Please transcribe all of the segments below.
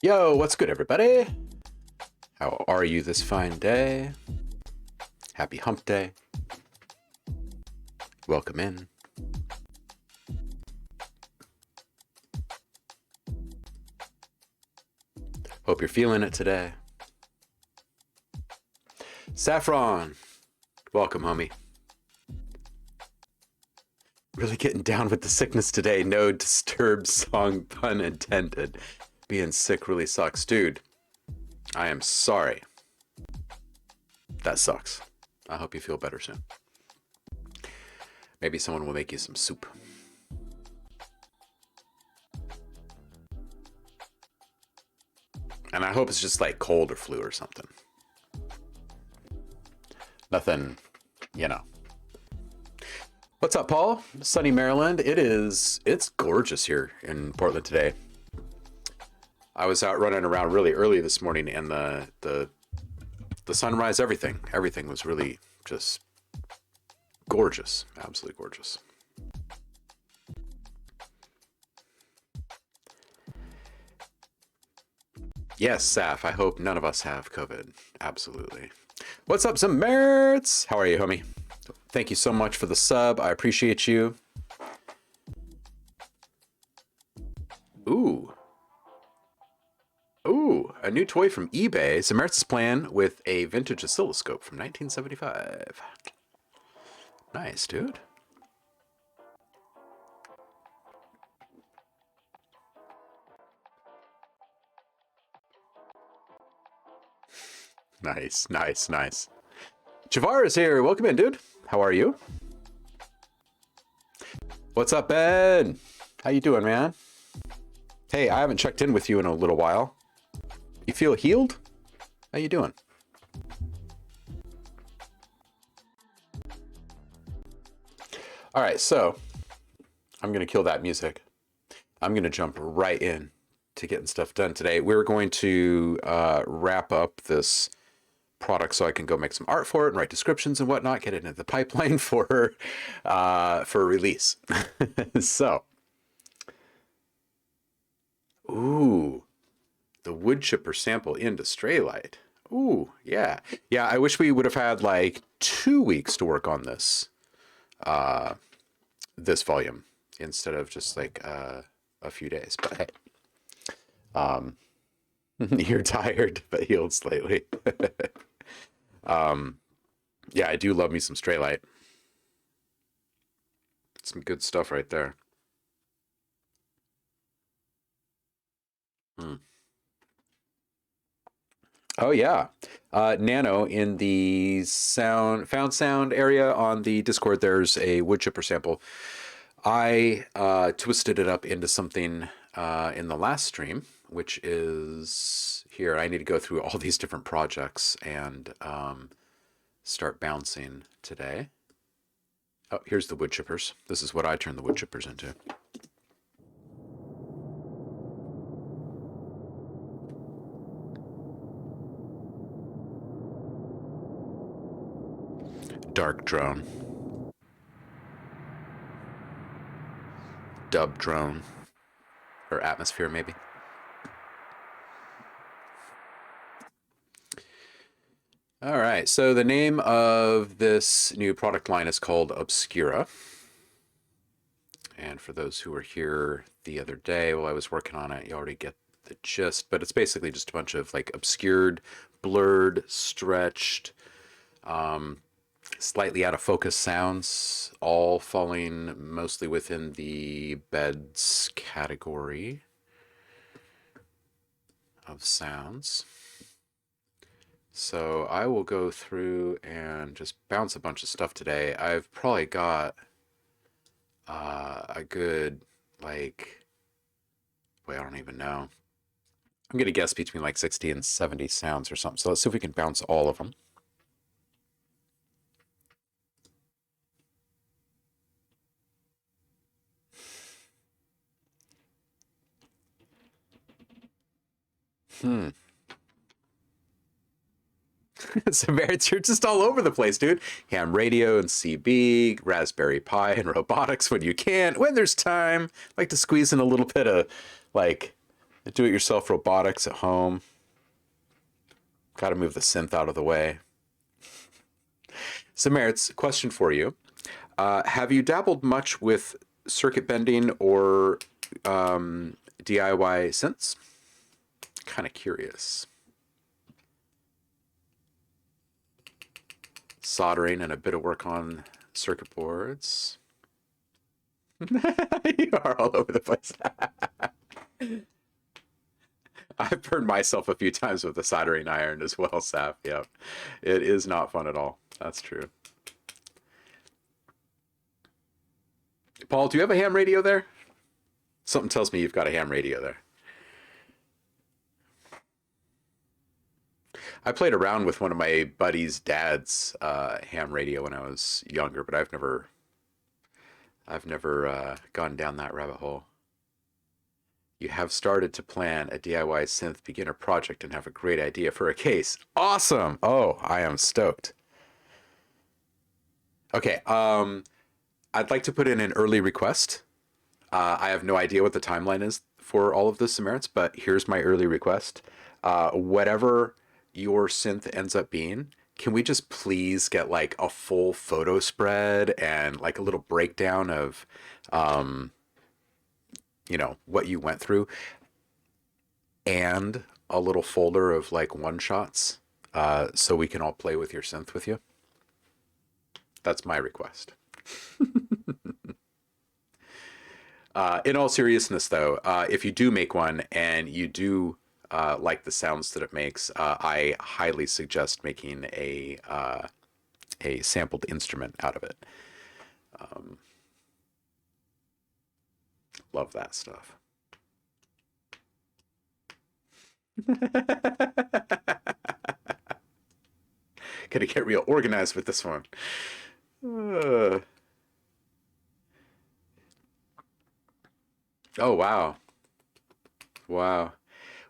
Yo, what's good, everybody? How are you this fine day? Happy hump day. Welcome in. Hope you're feeling it today. Saffron, welcome, homie. Really getting down with the sickness today. No disturbed song, pun intended. Being sick really sucks. Dude, I am sorry. That sucks. I hope you feel better soon. Maybe someone will make you some soup. And I hope it's just like cold or flu or something. Nothing, you know. What's up, Paul? Sunny Maryland. It's gorgeous here in Portland today. I was out running around really early this morning, and the sunrise, everything was really just gorgeous, absolutely gorgeous. Yes, Saf, I hope none of us have COVID. Absolutely. What's up, some merits? How are you, homie? Thank you so much for the sub. I appreciate you. Ooh, a new toy from eBay. Samaritan's Plan with a vintage oscilloscope from 1975. Nice, dude. Nice. Javar is here. Welcome in, dude. How are you? What's up, Ben? How you doing, man? Hey, I haven't checked in with you in a little while. You feel healed? How you doing? All right, so I'm going to kill that music. I'm going to jump right in to getting stuff done today. We're going to wrap up this product so I can go make some art for it and write descriptions and whatnot, get it into the pipeline for release. So, ooh, the wood chipper sample into Stray Light. Ooh, yeah. I wish we would have had like 2 weeks to work on this this volume instead of just like a few days. But hey, you're tired but healed slightly. Yeah, I do love me some Stray Light. Some good stuff right there. Oh yeah, Nano in the found sound area on the Discord. There's a wood chipper sample. I twisted it up into something in the last stream, which is here. I need to go through all these different projects and start bouncing today. Oh, here's the wood chippers. This is what I turn the wood chippers into. Dark drone. Dub drone. Or atmosphere, maybe. All right, so the name of this new product line is called Obscura. And for those who were here the other day while I was working on it, you already get the gist, but it's basically just a bunch of like obscured, blurred, stretched, slightly out of focus sounds, all falling mostly within the beds category of sounds. So I will go through and just bounce a bunch of stuff today. I've probably got a good, like, wait, I don't even know. I'm going to guess between like 60 and 70 sounds or something. So let's see if we can bounce all of them. So you're just all over the place, dude. Ham radio and CB, Raspberry Pi and robotics when you can. When there's time, like to squeeze in a little bit of like Do-it-yourself robotics at home. Got to move the synth out of the way. So, Merritt's question for you. Have you dabbled much with circuit bending or DIY synths? Kind of curious. Soldering and a bit of work on circuit boards. You are all over the place. I've burned myself a few times with a soldering iron as well, Saf. Yep. It is not fun at all. That's true. Paul, do you have a ham radio there? Something tells me you've got a ham radio there. I played around with one of my buddy's dad's ham radio when I was younger, but I've never gone down that rabbit hole. You have started to plan a DIY synth beginner project and have a great idea for a case. Awesome! Oh, I am stoked. Okay, I'd like to put in an early request. I have no idea what the timeline is for all of this, Samaritans, but here's my early request. Whatever your synth ends up being, can we just please get like a full photo spread and like a little breakdown of, what you went through, and a little folder of like one shots, so we can all play with your synth with you? That's my request. In all seriousness, though, if you do make one and you do like the sounds that it makes, I highly suggest making a sampled instrument out of it. Love that stuff. Gotta get real organized with this one. Oh, wow. Wow.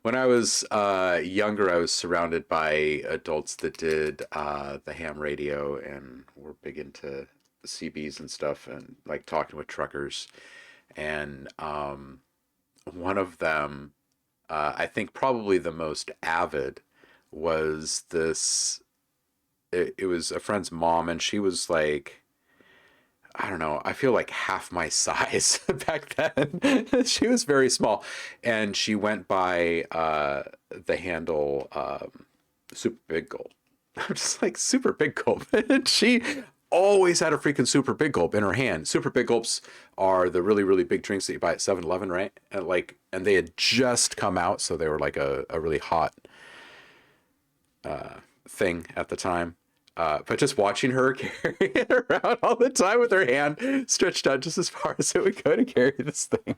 When I was younger, I was surrounded by adults that did the ham radio and were big into CBs and stuff, and like talking with truckers. And one of them, I think probably the most avid, was this. It was a friend's mom, and she was like, I don't know, I feel like half my size back then. She was very small. And she went by the handle Super Big Gulp. I'm just like, Super Big Gulp. And she always had a freaking Super Big Gulp in her hand. Super Big Gulps are the really, really big drinks that you buy at 7-Eleven, right? And they had just come out, so they were like a really hot thing at the time. But just watching her carry it around all the time with her hand stretched out just as far as it would go to carry this thing.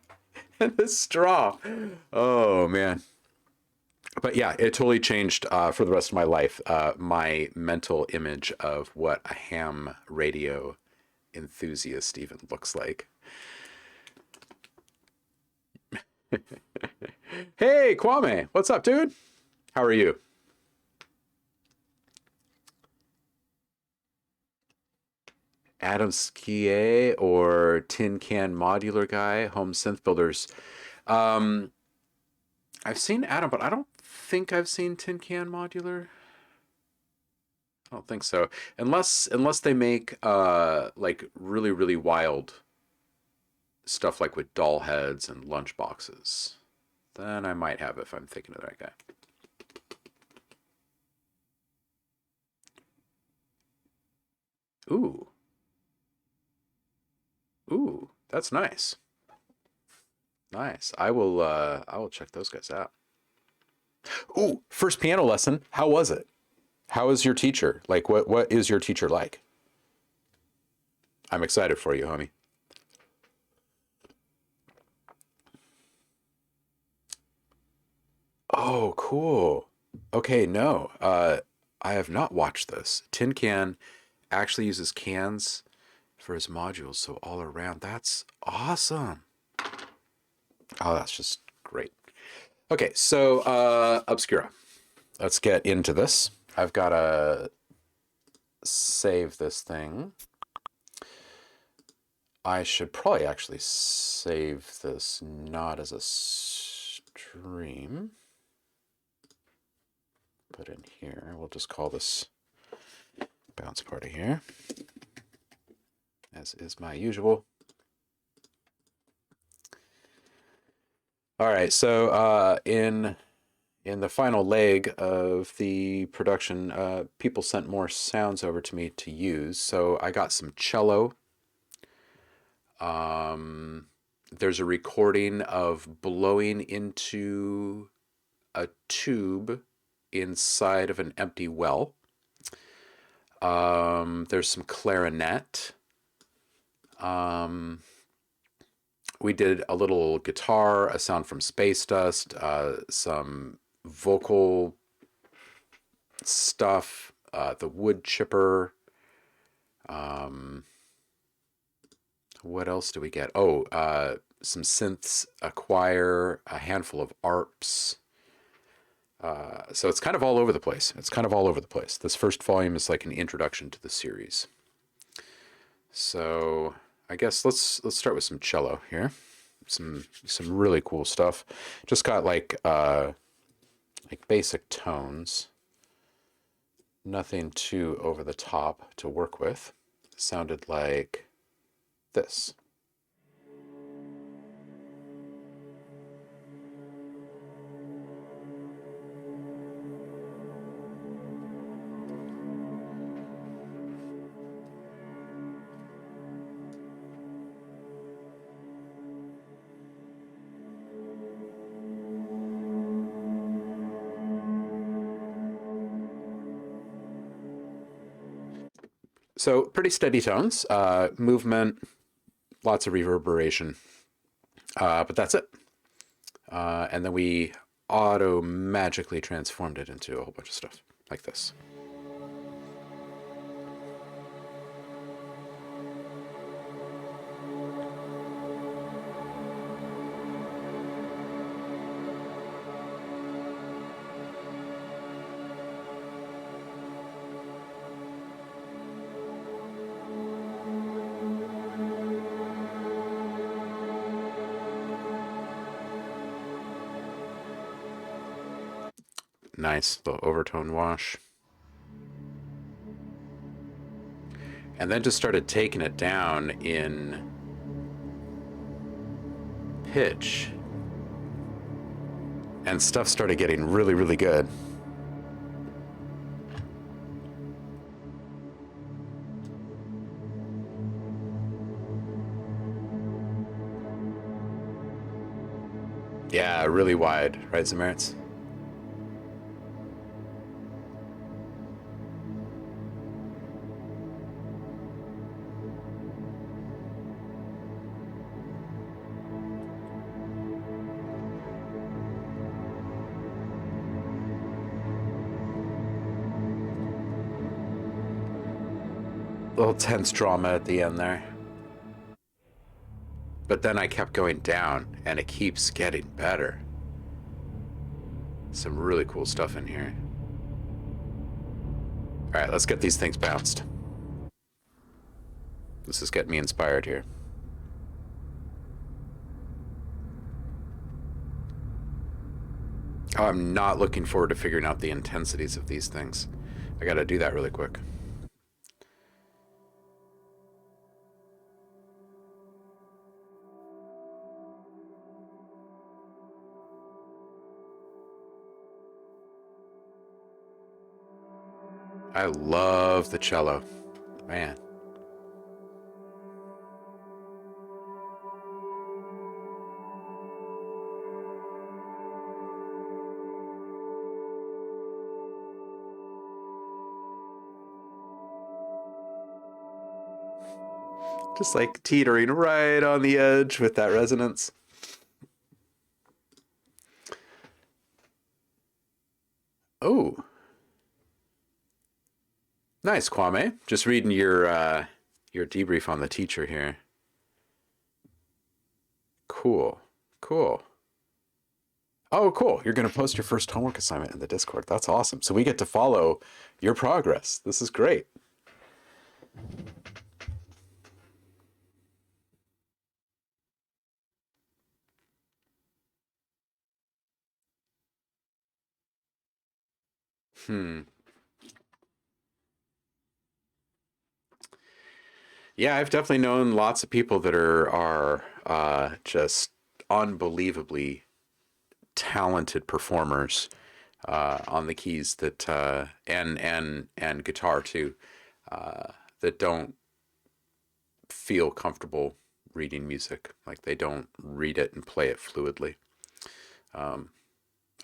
And this straw. Oh, man. But yeah, it totally changed for the rest of my life, my mental image of what a ham radio enthusiast even looks like. Hey, Kwame. What's up, dude? How are you? Adam Skie or Tin Can Modular Guy, Home Synth Builders. Um, I've seen Adam, but I don't think I've seen Tin Can Modular. I don't think so. Unless they make like really, really wild stuff like with doll heads and lunch boxes. Then I might have if I'm thinking of the right guy. Ooh. Ooh, that's nice. Nice. I will check those guys out. Ooh, first piano lesson. How was it? How is your teacher? Like what is your teacher like? I'm excited for you, homie. Oh, cool. Okay, no. I have not watched this. Tin Can actually uses cans for his modules, so all around. That's awesome. Oh, that's just great. Okay, so Obscura. Let's get into this. I've got to save this thing. I should probably actually save this not as a stream. stream. Put in here. We'll just call this bounce party here, as is my usual. All right, so in the final leg of the production, people sent more sounds over to me to use. So I got some cello. There's a recording of blowing into a tube inside of an empty well. There's some clarinet. We did a little guitar, a sound from Space Dust, some vocal stuff, the wood chipper. What else do we get? Oh, some synths, a choir, a handful of arps. So it's kind of all over the place. It's kind of all over the place. This first volume is like an introduction to the series. So I guess let's start with some cello here. Some really cool stuff. Just got like basic tones. Nothing too over the top to work with. Sounded like this. So pretty steady tones, movement, lots of reverberation, but that's it. And then we auto-magically transformed it into a whole bunch of stuff like this. Nice little overtone wash. And then just started taking it down in pitch. And stuff started getting really, really good. Yeah, really wide, right, Zamerits? Little tense drama at the end there. But then I kept going down, and it keeps getting better. Some really cool stuff in here. All right, let's get these things bounced. This is getting me inspired here. Oh, I'm not looking forward to figuring out the intensities of these things. I gotta do that really quick. I love the cello, man. Just like teetering right on the edge with that resonance. Oh. Nice, Kwame. Just reading your debrief on the teacher here. Cool. Cool. Oh, cool. You're going to post your first homework assignment in the Discord. That's awesome. So we get to follow your progress. This is great. Hmm. Yeah, I've definitely known lots of people that are just unbelievably talented performers on the keys that and guitar too, that don't feel comfortable reading music. Like they don't read it and play it fluidly.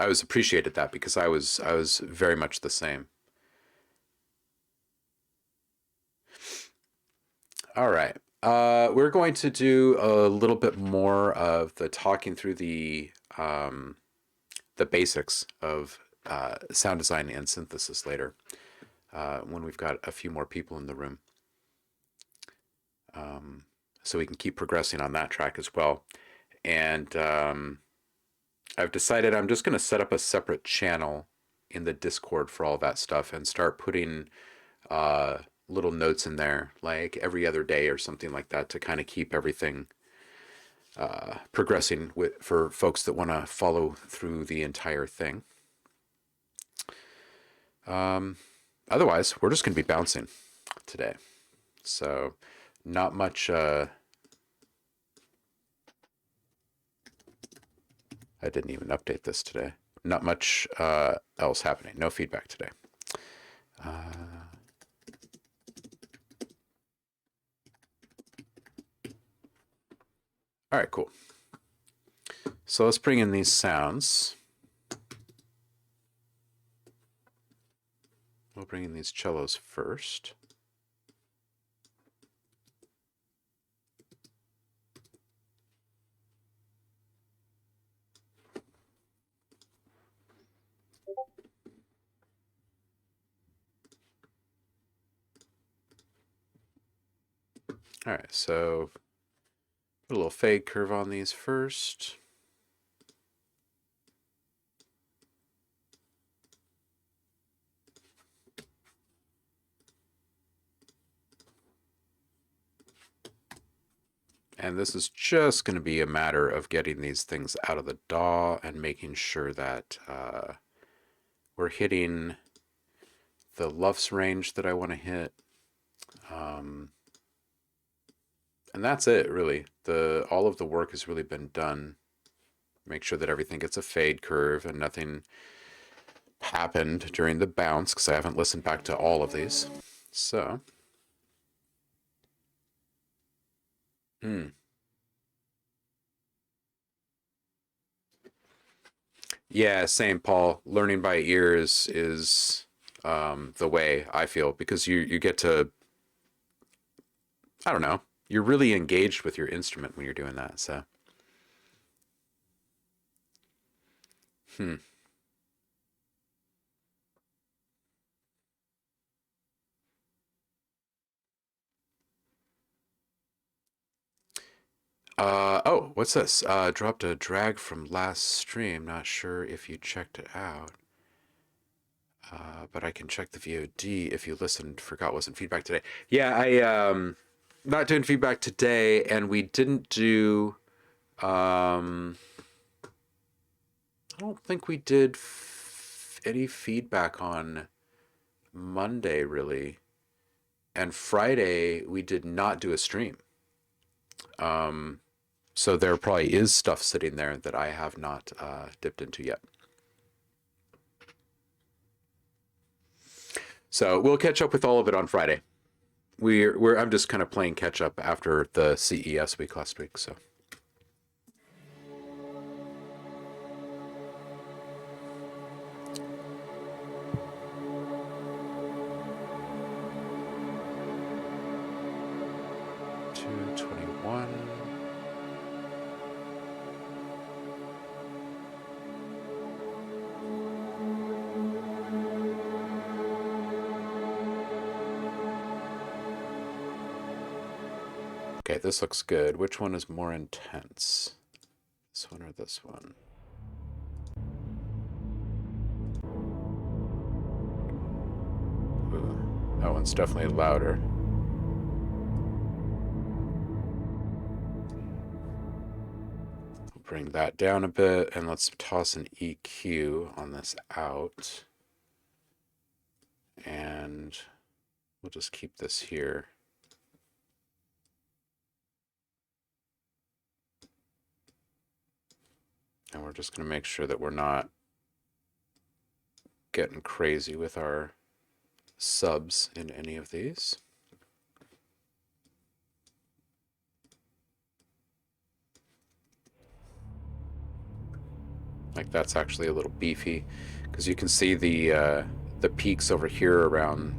I was appreciated that because I was very much the same. All right. We're going to do a little bit more of the talking through the basics of sound design and synthesis later, when we've got a few more people in the room, so we can keep progressing on that track as well. And I've decided I'm just going to set up a separate channel in the Discord for all that stuff and start putting uh, little notes in there, like every other day or something like that, to kind of keep everything progressing for folks that want to follow through the entire thing. Otherwise, we're just going to be bouncing today. So, not much. I didn't even update this today. Not much else happening. No feedback today. All right, cool. So let's bring in these sounds. We'll bring in these cellos first. All right, so put a little fade curve on these first. And this is just going to be a matter of getting these things out of the DAW and making sure that we're hitting the LUFS range that I want to hit. And that's it, really. All of the work has really been done. Make sure that everything gets a fade curve and nothing happened during the bounce, because I haven't listened back to all of these. So, yeah, same, Paul. Learning by ear is the way, I feel, because you get to, I don't know, you're really engaged with your instrument when you're doing that. So, hmm. Oh, what's this? Dropped a drag from last stream. Not sure if you checked it out. But I can check the VOD if you listened. Forgot wasn't feedback today. Yeah, I not doing feedback today, and we didn't do. I don't think we did any feedback on Monday really, and Friday we did not do a stream. So there probably is stuff sitting there that I have not dipped into yet. So we'll catch up with all of it on Friday. I'm just kind of playing catch up after the CES week last week. So. Okay, this looks good. Which one is more intense? This one or this one? Ooh, that one's definitely louder. I'll bring that down a bit, and let's toss an EQ on this out. and we'll just keep this here. And we're just going to make sure that we're not getting crazy with our subs in any of these. Like that's actually a little beefy because you can see the peaks over here around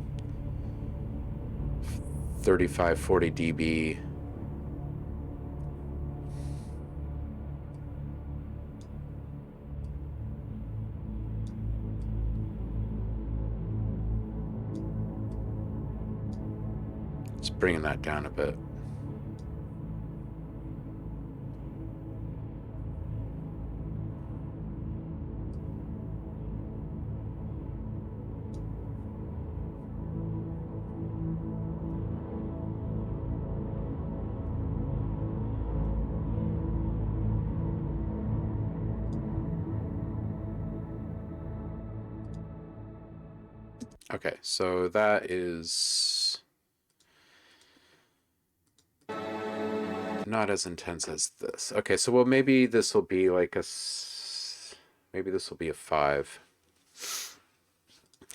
35, 40 dB. Just bringing that down a bit. Okay, so that is not as intense as this. Okay, so well, maybe this will be like maybe this will be a 5.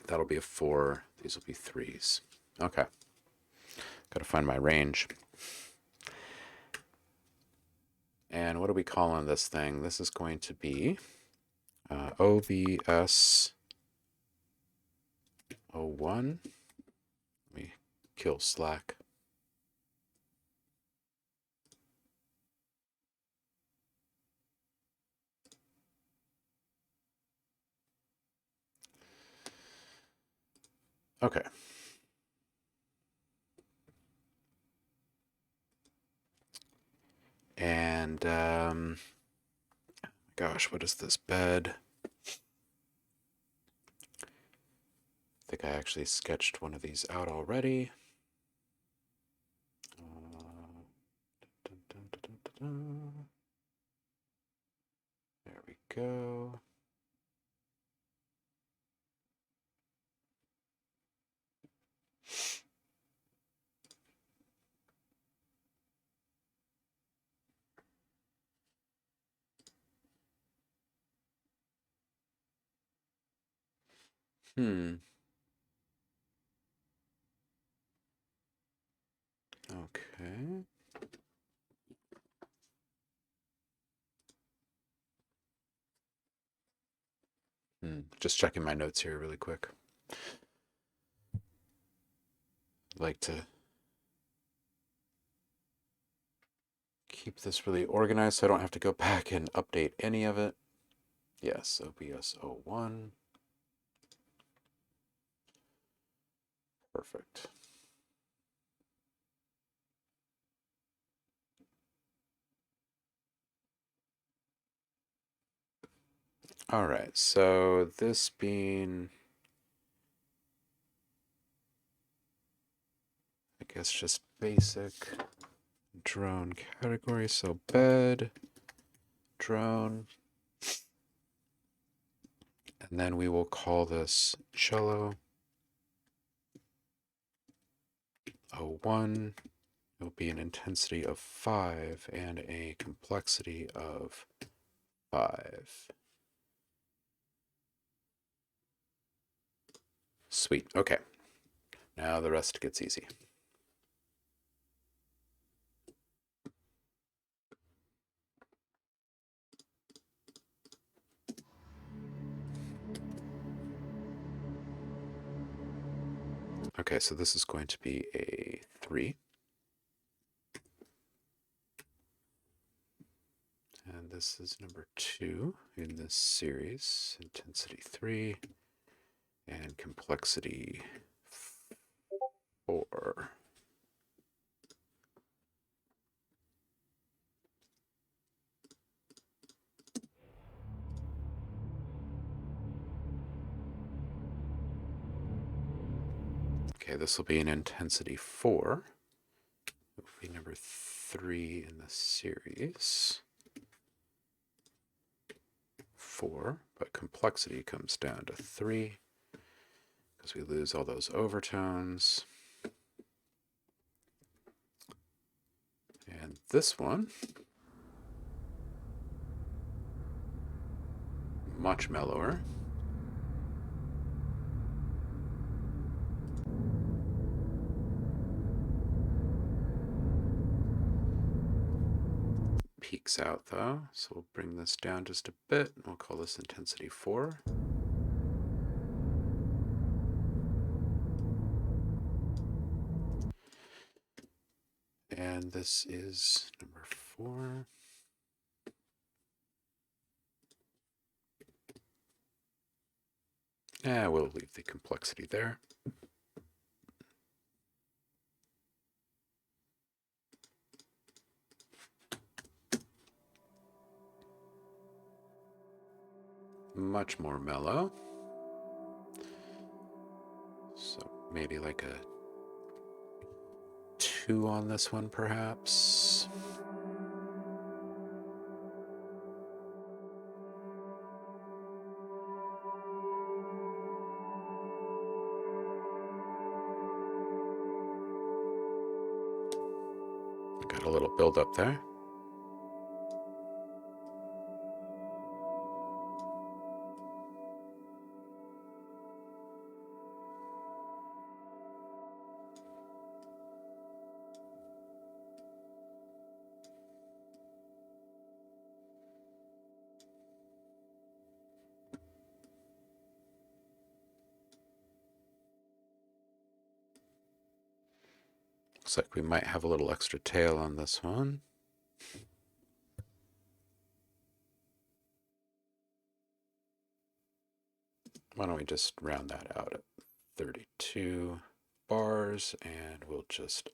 That'll be a 4. These will be 3s. Okay. Got to find my range. And what are we calling this thing? This is going to be OBS 01. Let me kill Slack. Okay. And gosh, what is this bed? I think I actually sketched one of these out already. There we go. Okay. Just checking my notes here really quick. I'd like to keep this really organized so I don't have to go back and update any of it. Yes, OBS 01. Perfect. All right, so this being, I guess, just basic drone category. So bed, drone, and then we will call this cello 01. It will be an intensity of 5 and a complexity of 5. Sweet. Okay. Now the rest gets easy. Okay, so this is going to be a 3. And this is number 2 in this series, intensity 3 and complexity 4. Okay, this will be an intensity 4. It will be number 3 in the series. 4, but complexity comes down to 3 as we lose all those overtones. And this one, much mellower. Peaks out though, so we'll bring this down just a bit. We'll call this intensity 4. And this is number 4. And we'll leave the complexity there. Much more mellow. So maybe like a 2 on this one, perhaps. Got a little build up there. Looks like we might have a little extra tail on this one. Why don't we just round that out at 32 bars, and we'll just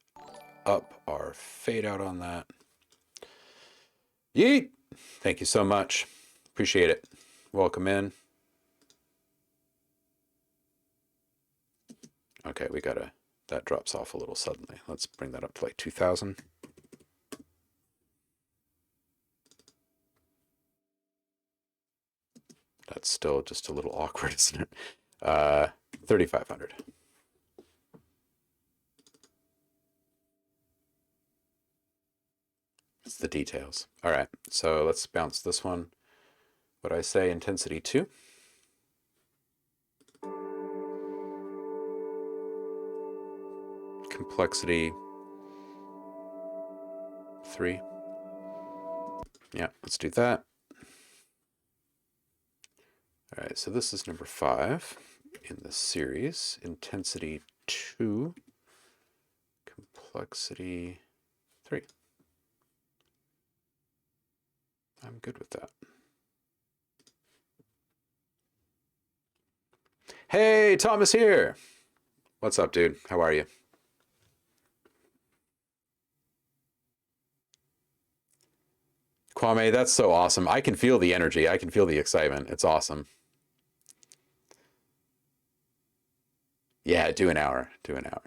up our fade out on that. Yeet! Thank you so much. Appreciate it. Welcome in. Okay, we gotta, that drops off a little suddenly. Let's bring that up to like 2000. That's still just a little awkward, isn't it? 3500. It's the details. All right, so let's bounce this one. What I say, intensity 2. Complexity 3. Yeah, let's do that. All right, so this is number 5 in the series. Intensity 2, complexity 3. I'm good with that. Hey, Thomas here. What's up, dude? How are you? Kwame, that's so awesome. I can feel the energy. I can feel the excitement. It's awesome. Yeah, do an hour. Do an hour.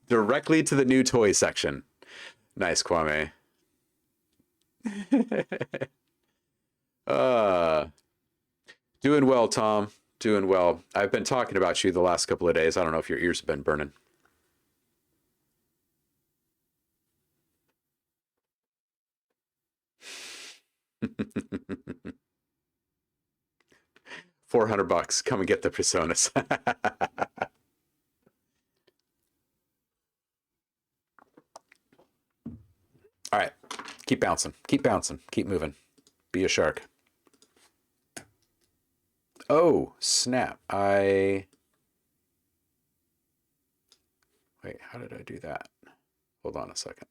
Directly to the new toy section. Nice, Kwame. Doing well, Tom. Doing well. I've been talking about you the last couple of days. I don't know if your ears have been burning. $400. Come and get the personas. All right. Keep bouncing. Keep bouncing. Keep moving. Be a shark. Oh, snap. Wait, how did I do that? Hold on a second.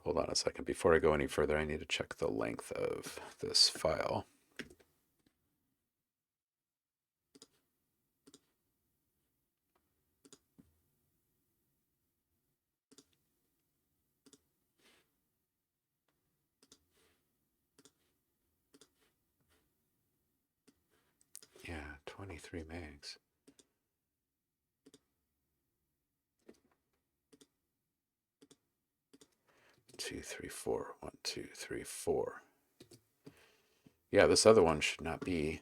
Hold on a second. Before I go any further, I need to check the length of this file. Yeah, 23 megs. 2, 3, 4. 1, 2, 3, 4. Yeah, this other one should not be.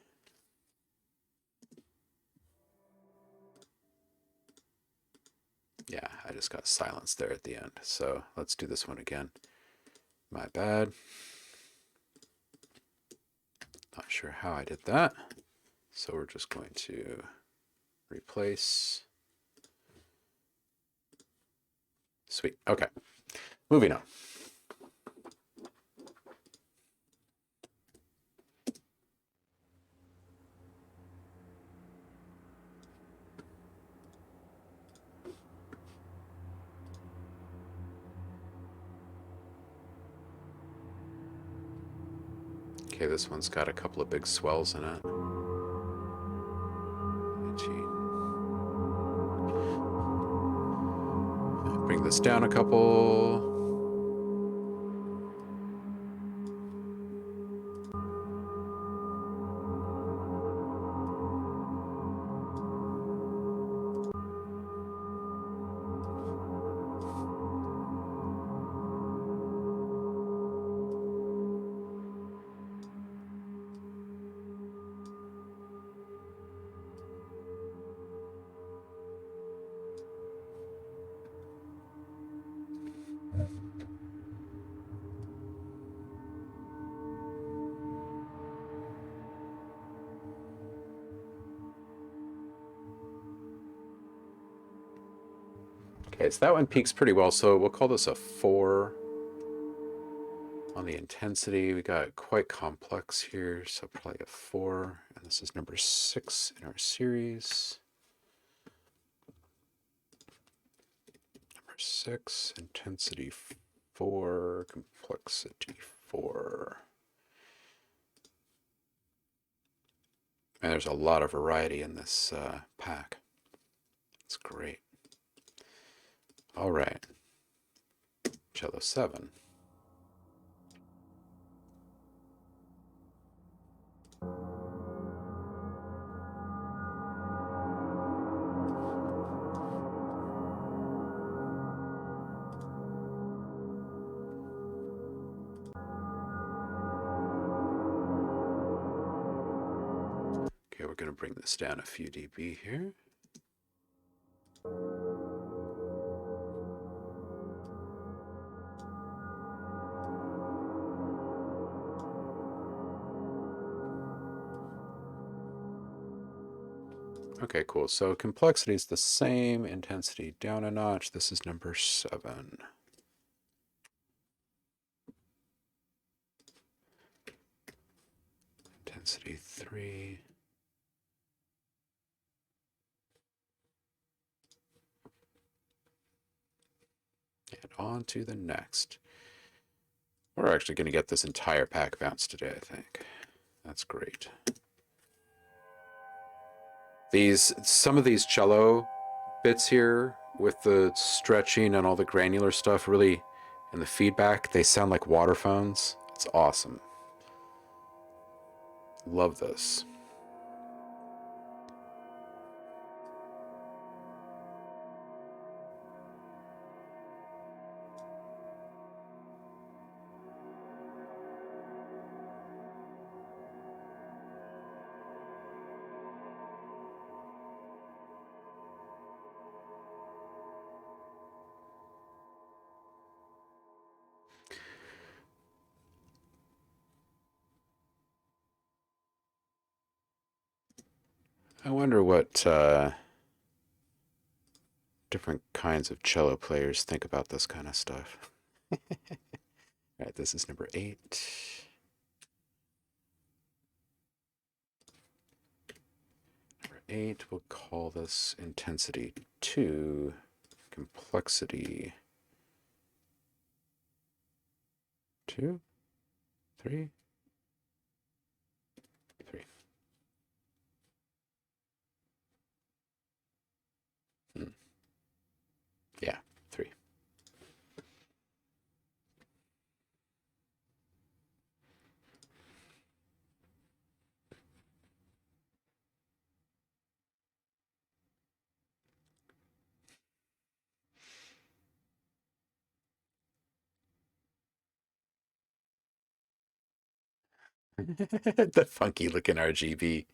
Yeah, I just got silence there at the end. So let's do this one again. My bad. Not sure how I did that. So we're just going to replace. Sweet. Okay. Moving on. Okay, this one's got a couple of big swells in it. Bring this down a couple. Okay, so that one peaks pretty well. So we'll call this a 4 on the intensity. We got quite complex here, so probably a 4. And this is number 6 in our series. Number 6, intensity 4, complexity 4. And there's a lot of variety in this pack. It's great. All right, cello 7. Okay, we're going to bring this down a few dB here. Okay, cool. So complexity is the same, intensity down a notch. This is number 7. Intensity 3. And on to the next. We're actually going to get this entire pack bounced today, I think. That's great. Some of these cello bits here with the stretching and all the granular stuff really, and the feedback, they sound like water phones. It's awesome. Love this. I wonder what different kinds of cello players think about this kind of stuff. All right, this is number 8. Number 8, we'll call this intensity 2, complexity 2, 3, 3. Yeah, 3. The funky looking RGB.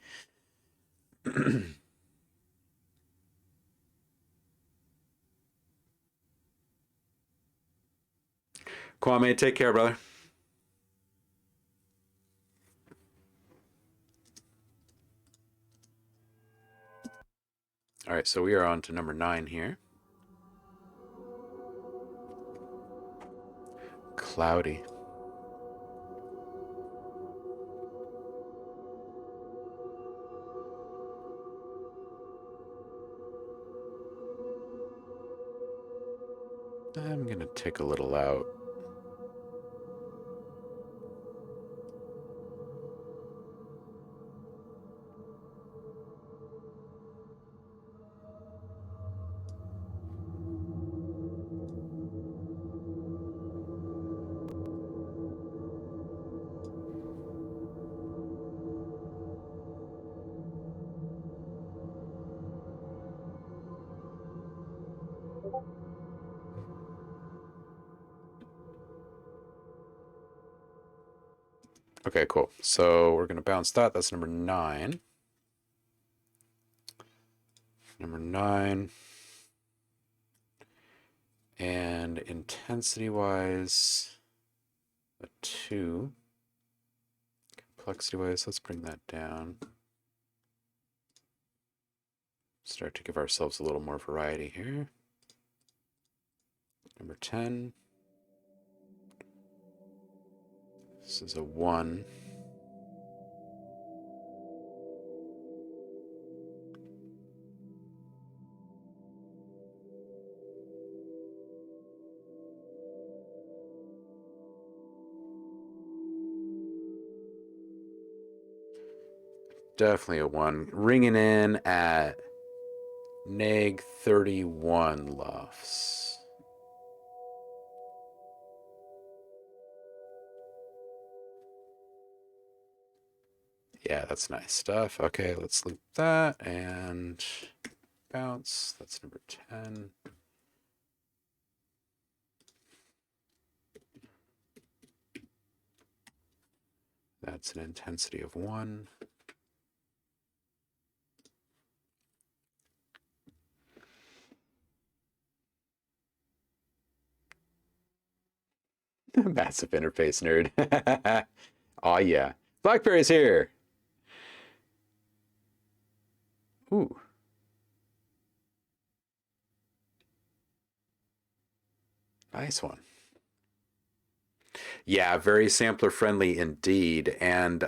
Kwame, take care, brother. All right, so we are on to number 9 here. Cloudy. I'm going to take a little out. Okay, cool. So we're going to bounce that. That's number 9. Number 9. And intensity-wise, a 2. Complexity-wise, let's bring that down. Start to give ourselves a little more variety here. Number 10. This is a 1. Definitely a 1. Ringing in at neg 31 lufs. Yeah, that's nice stuff. Okay, let's loop that and bounce. That's number 10. That's an intensity of 1. Massive interface nerd. Oh yeah. BlackBerry's here. Ooh. Nice one. Yeah, very sampler friendly indeed, and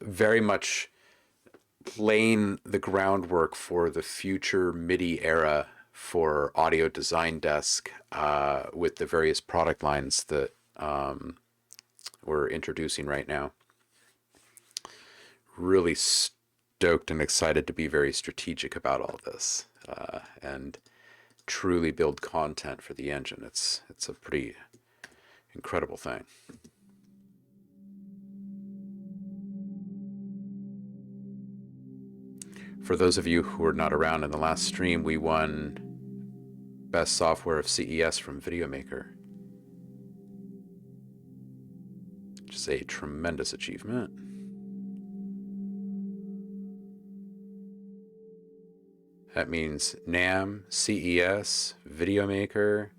very much laying the groundwork for the future MIDI era for Audio Design Desk with the various product lines that we're introducing right now. Really stoked and excited to be very strategic about all this and truly build content for the engine. It's a pretty incredible thing. For those of you who were not around in the last stream, we won Best Software of CES from Videomaker, which is a tremendous achievement. That means NAMM, CES, Videomaker,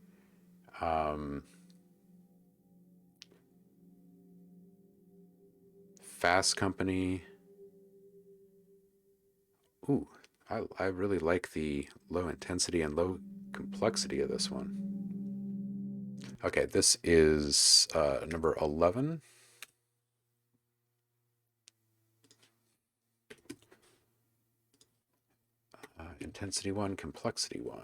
Fast Company. Ooh, I really like the low intensity and low complexity of this one. Okay, this is number 11. Intensity 1, complexity 1.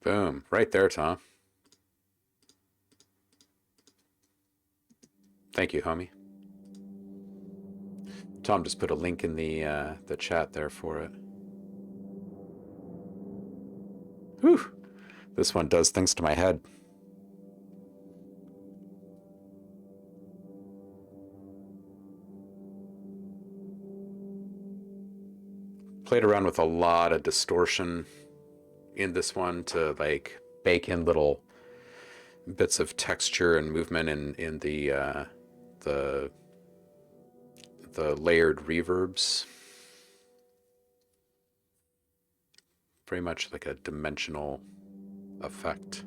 Boom, right there, Tom. Thank you, homie. Tom just put a link in the chat there for it. Whew, this one does things to my head. played around with a lot of distortion in this one to like bake in little bits of texture and movement in the layered reverbs. Very much like a dimensional effect.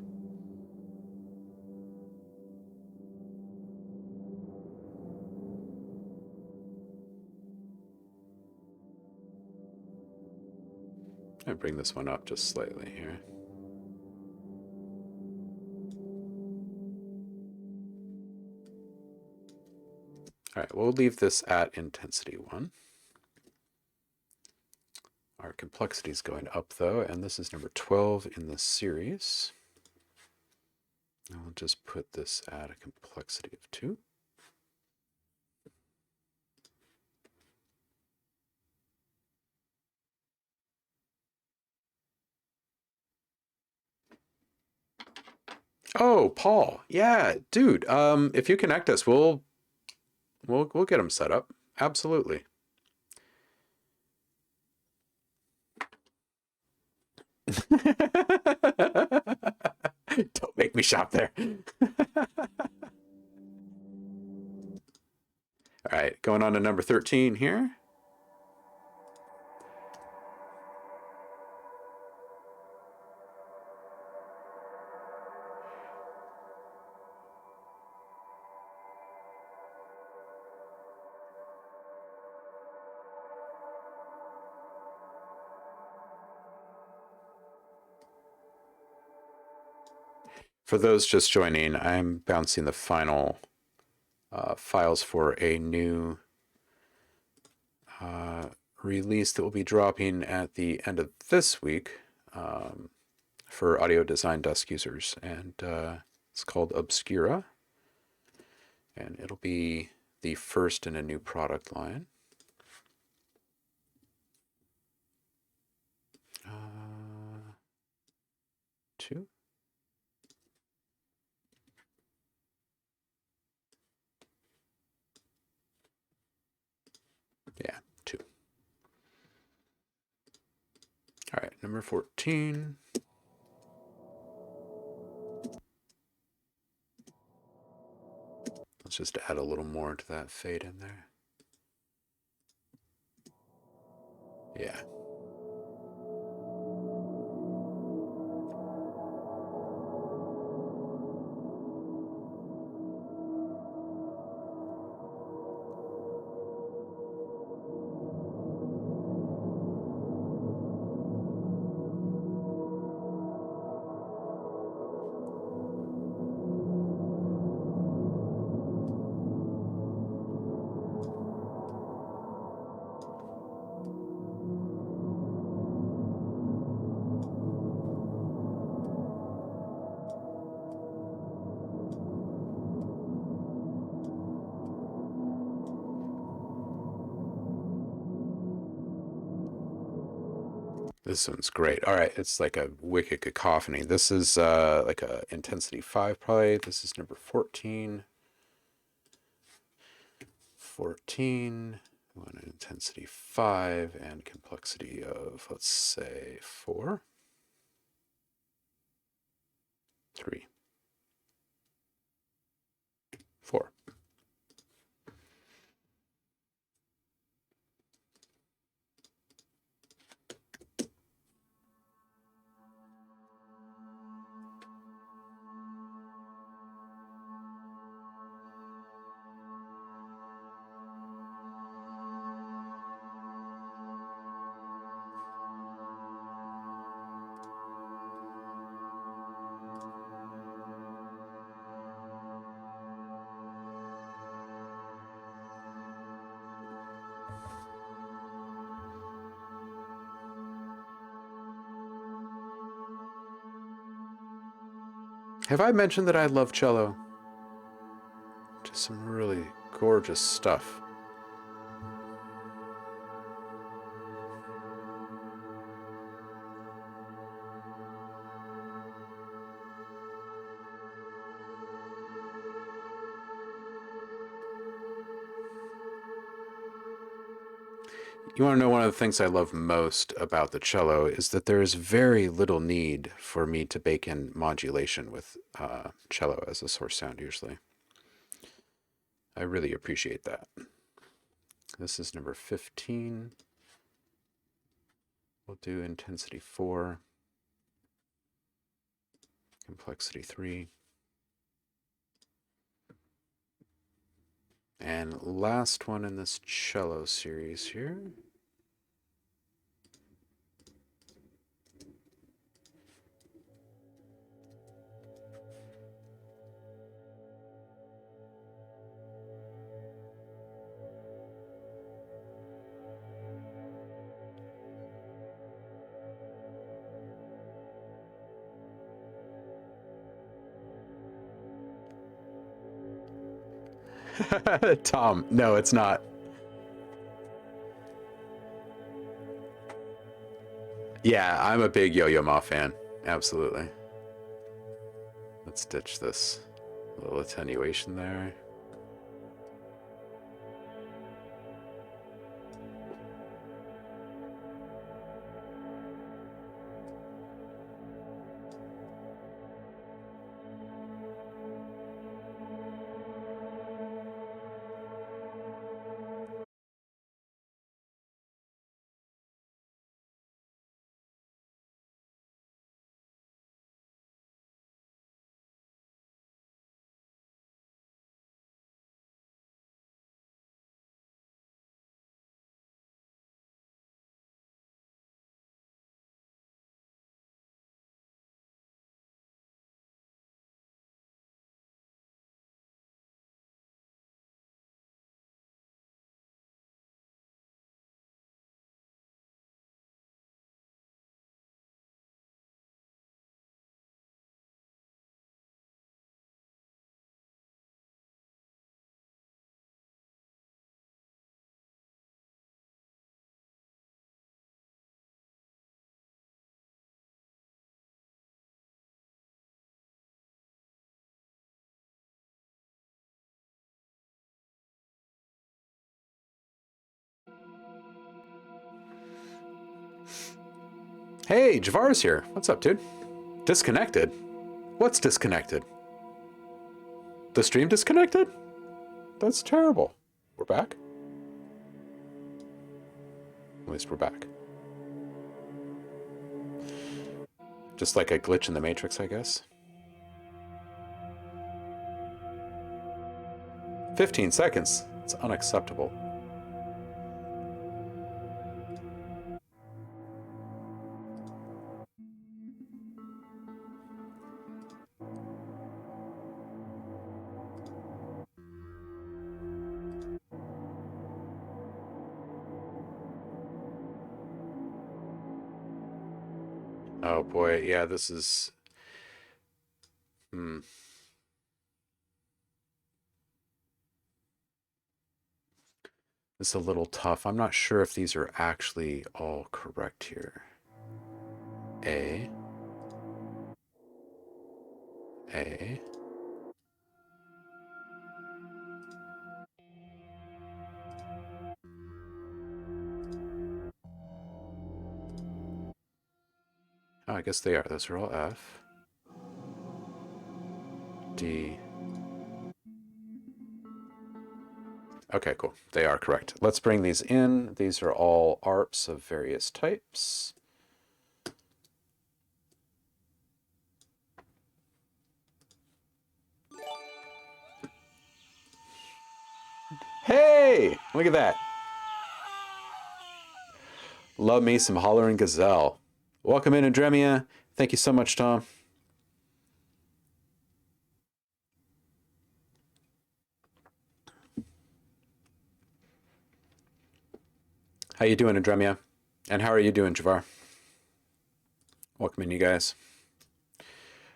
I bring this one up just slightly here. All right, we'll leave this at intensity 1. Our complexity is going up though, and this is number 12 in the series. I'll just put this at a complexity of 2. Oh, Paul. Yeah, dude. If you connect us, we'll get them set up. Absolutely. Don't make me shop there. All right, going on to number 13 here. For those just joining, I'm bouncing the final files for a new release that will be dropping at the end of this week for Audio Design Desk users, and it's called Obscura, and it'll be the first in a new product line. 2. Yeah, 2. All right, number 14. Let's just add a little more to that fade in there. Yeah. This one's great. All right, it's like a wicked cacophony. This is like a intensity 5 probably. This is number 14. 14. We want an intensity 5 and complexity of, let's say, 4. 3. 4. Have I mentioned that I love cello? Just some really gorgeous stuff. You want to know one of the things I love most about the cello is that there is very little need for me to bake in modulation with cello as a source sound usually. I really appreciate that. This is number 15. We'll do intensity 4, complexity 3. And last one in this cello series here. Tom, no, it's not. Yeah, I'm a big Yo-Yo Ma fan. Absolutely. Let's ditch this little attenuation there. Hey, Javar's here. What's up, dude? Disconnected? What's disconnected? The stream disconnected? That's terrible. We're back? At least we're back. Just like a glitch in the Matrix, I guess. 15 seconds. It's unacceptable. Oh boy, yeah, this is... This is a little tough. I'm not sure if these are actually all correct here. A. A. Oh, I guess they are. Those are all F. D. Okay, cool. They are correct. Let's bring these in. These are all ARPs of various types. Hey, look at that. Love me some hollering gazelle. Welcome in, Andremia. Thank you so much, Tom. How you doing, Andremia? And how are you doing, Javar? Welcome in, you guys.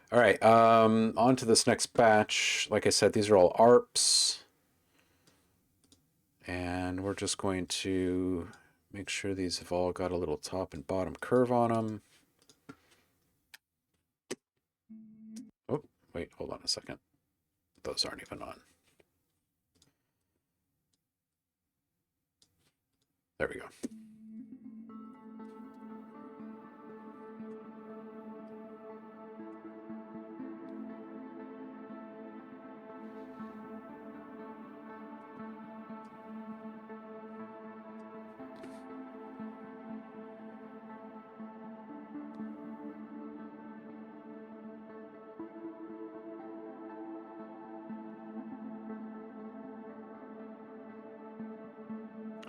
All right, on to this next batch. Like I said, these are all ARPs. And we're just going to make sure these have all got a little top and bottom curve on them. Oh, wait, hold on a second. Those aren't even on. There we go.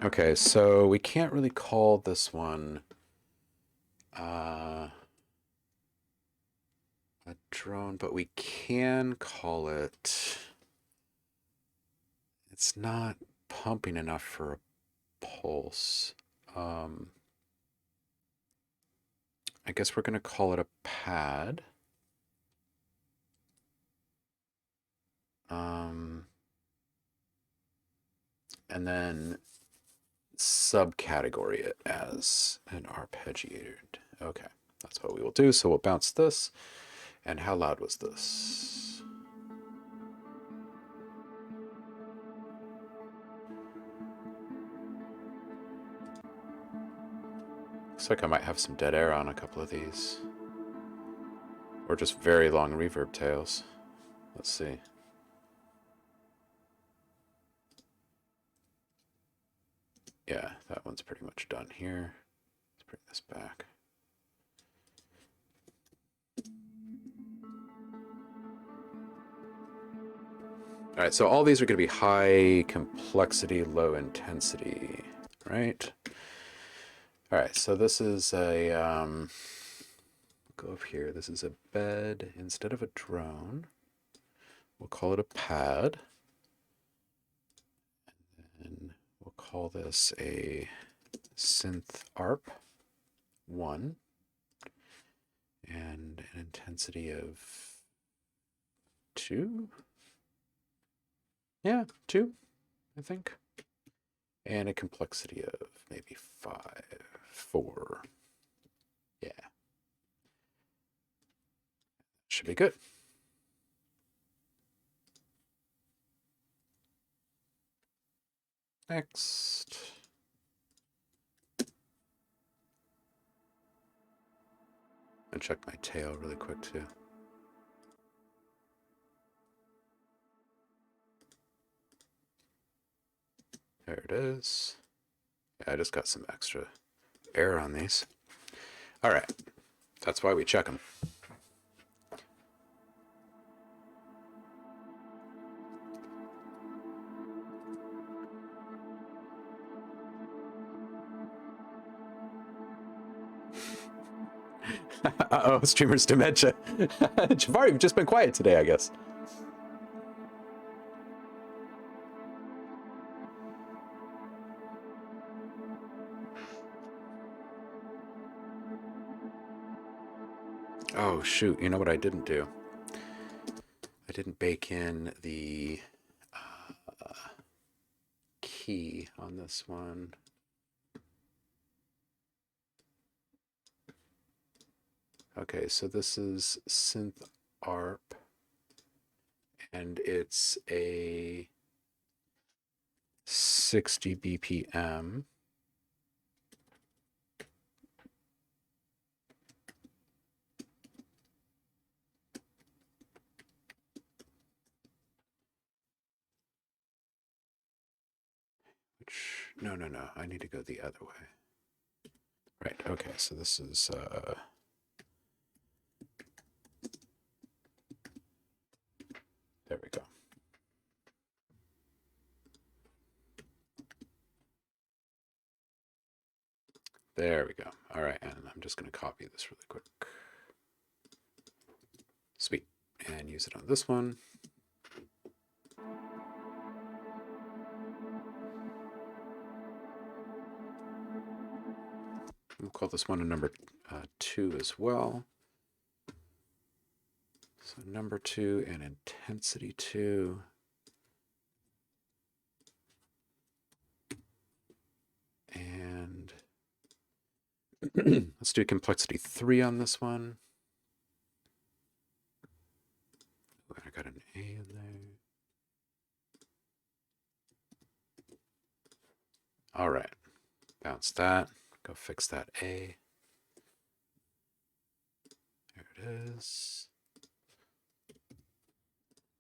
Okay, so we can't really call this one a drone, but we can call it... It's not pumping enough for a pulse. I guess we're going to call it a pad. And then subcategory it as an arpeggiated. Okay, that's what we will do. So we'll bounce this. And how loud was this? Looks like I might have some dead air on a couple of these. Or just very long reverb tails. Let's see. Yeah, that one's pretty much done here. Let's bring this back. All right, so all these are going to be high complexity, low intensity, right? All right, so this is a, go up here. This is a bed instead of a drone. We'll call it a pad. And we'll call this a synth ARP 1. And an intensity of 2. Yeah, 2, I think. And a complexity of maybe 5, 4. Yeah. Should be good. Next. And check my tail really quick too. There it is. Yeah, I just got some extra air on these. All right, that's why we check them. Uh-oh, streamer's dementia. Jafari, you've just been quiet today, I guess. Oh, shoot. You know what I didn't do? I didn't bake in the key on this one. Okay, so this is synth ARP, and it's a 60 BPM. No, I need to go the other way. Right, okay, so this is there we go. There we go. All right, and I'm just going to copy this really quick. Sweet. And use it on this one. We'll call this one a number 2 as well. So number 2 and intensity 2. And let's do complexity 3 on this one. I got an A in there. All right, Bounce that. Go fix that A. There it is.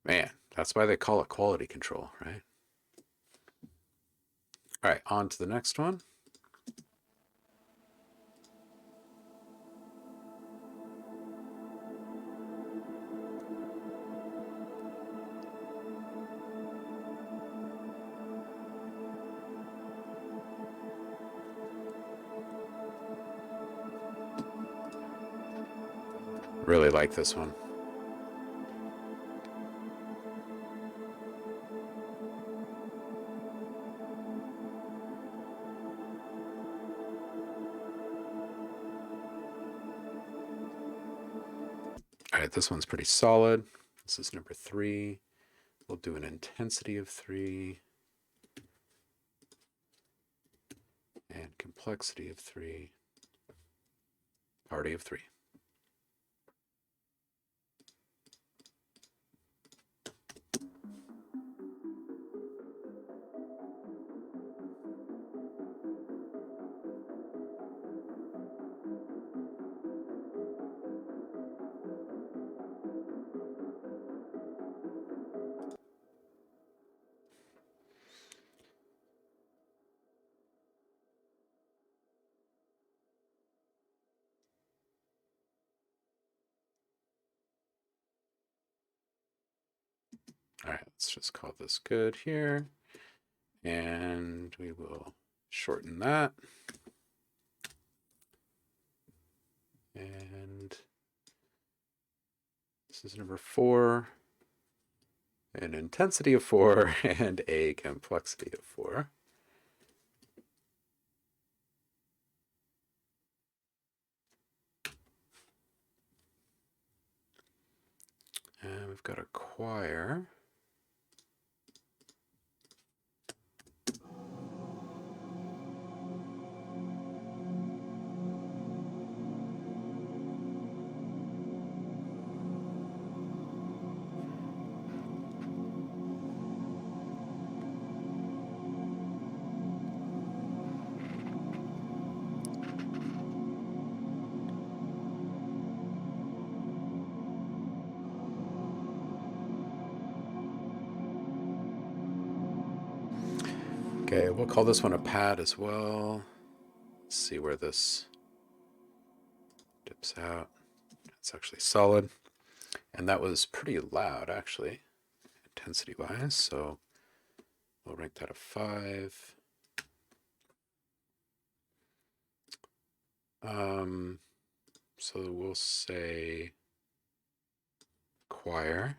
Man, that's why they call it quality control, right? All right, on to the next one. Really like this one. All right, this one's pretty solid. This is number 3. We'll do an intensity of 3 and complexity of 3, party of 3. All right, let's just call this good here. And we will shorten that. And this is number 4. An intensity of 4 and a complexity of 4. And we've got a choir. Okay, we'll call this one a pad as well. Let's see where this dips out. It's actually solid. And that was pretty loud, actually, intensity-wise. So we'll rank that a 5. So we'll say choir.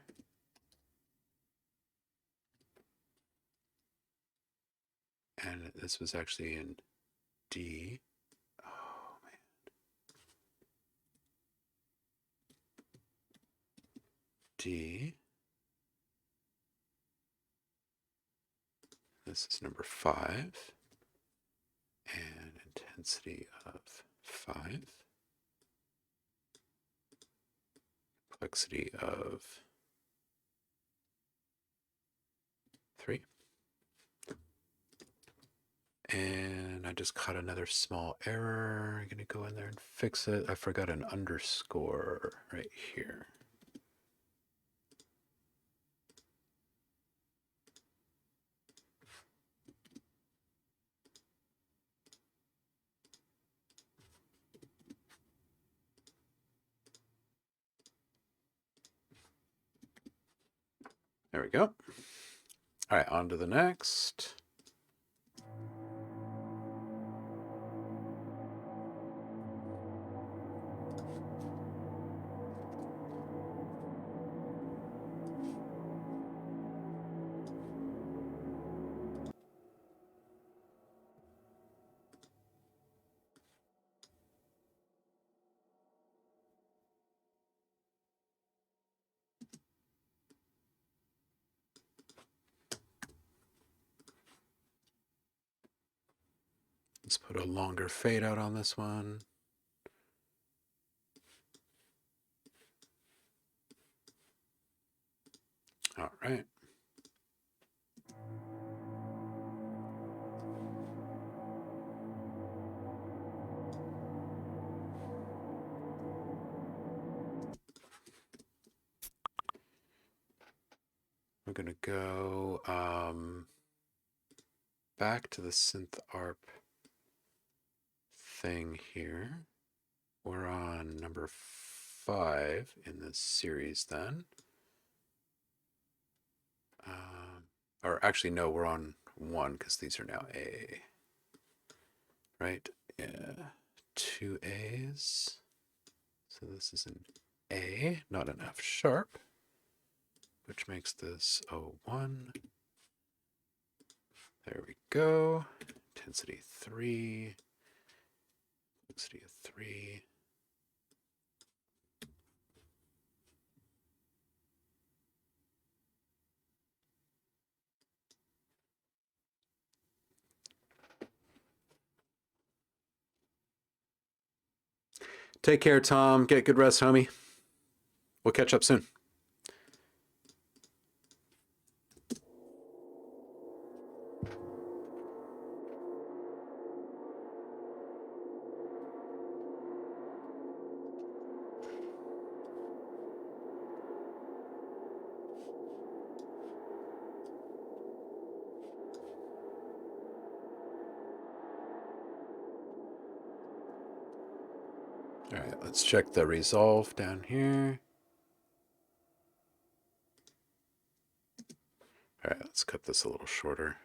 And this was actually in D. Oh, man. D. This is number 5. And intensity of 5. Complexity of 3. And I just caught another small error. I'm going to go in there and fix it. I forgot an underscore right here. There we go. All right, on to the next. Let's put a longer fade out on this one. All right. I'm going to go back to the synth ARP thing here. We're on number 5 in this series then. Or actually, no, we're on 1 because these are now A. Right? Yeah. 2 A's. So this is an A, not an F sharp, which makes this O1. There we go. Intensity 3. Complexity of 3. Take care, Tom. Get good rest, homie. We'll catch up soon. All right, let's check the resolve down here. All right, let's cut this a little shorter.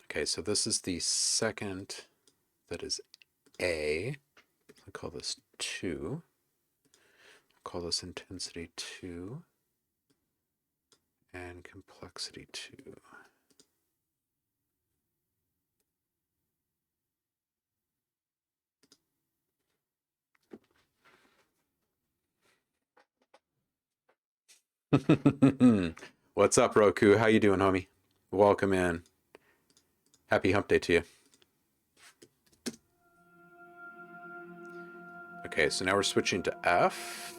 Okay, so this is the second that is A. I'll call this 2. I'll call this intensity 2 and complexity 2. What's up, Roku? How you doing, homie? Welcome in. Happy hump day to you. Okay, so now we're switching to F.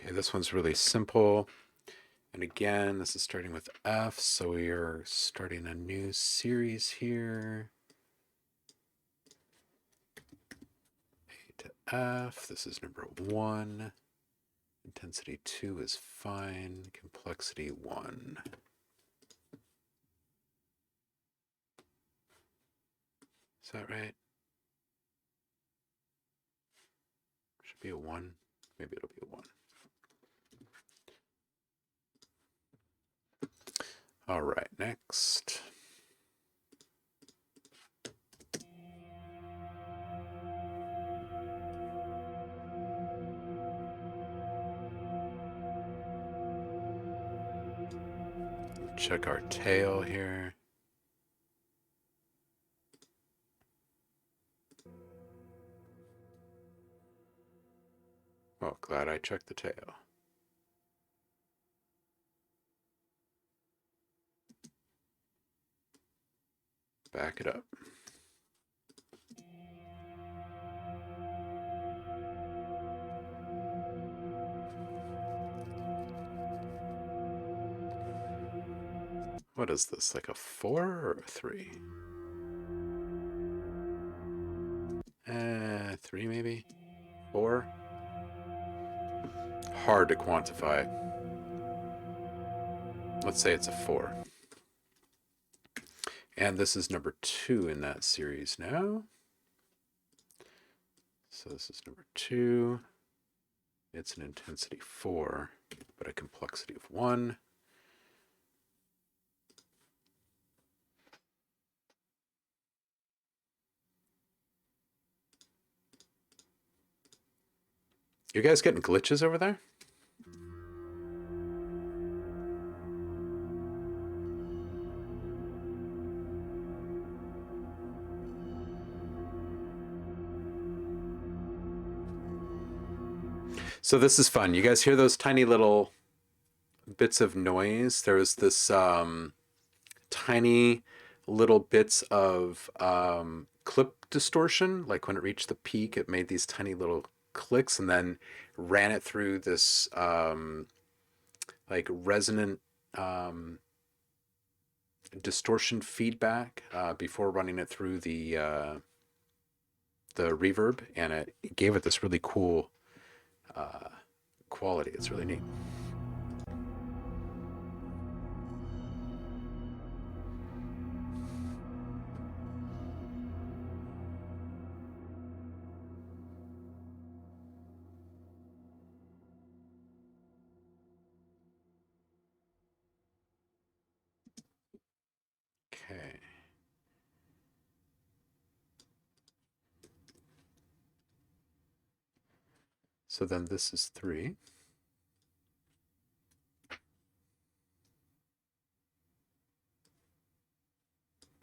Okay, this one's really simple. And again, this is starting with F, so we are starting a new series here. A to F, this is number 1. Intensity 2 is fine, complexity 1. Is that right? Should be a 1. Maybe it'll be a 1. All right, next. Check our tail here. Oh, glad I checked the tail. Back it up. What is this, like a 4 or a 3? 3 maybe? 4? Hard to quantify. Let's say it's a 4. And this is number 2 in that series now. So this is number 2. It's an intensity 4, but a complexity of 1. You guys getting glitches over there? So this is fun. You guys hear those tiny little bits of noise? There's this tiny little bits of clip distortion. Like when it reached the peak, it made these tiny little clicks and then ran it through this like resonant distortion feedback before running it through the reverb, and it gave it this really cool quality. It's really neat. Okay. So then this is 3.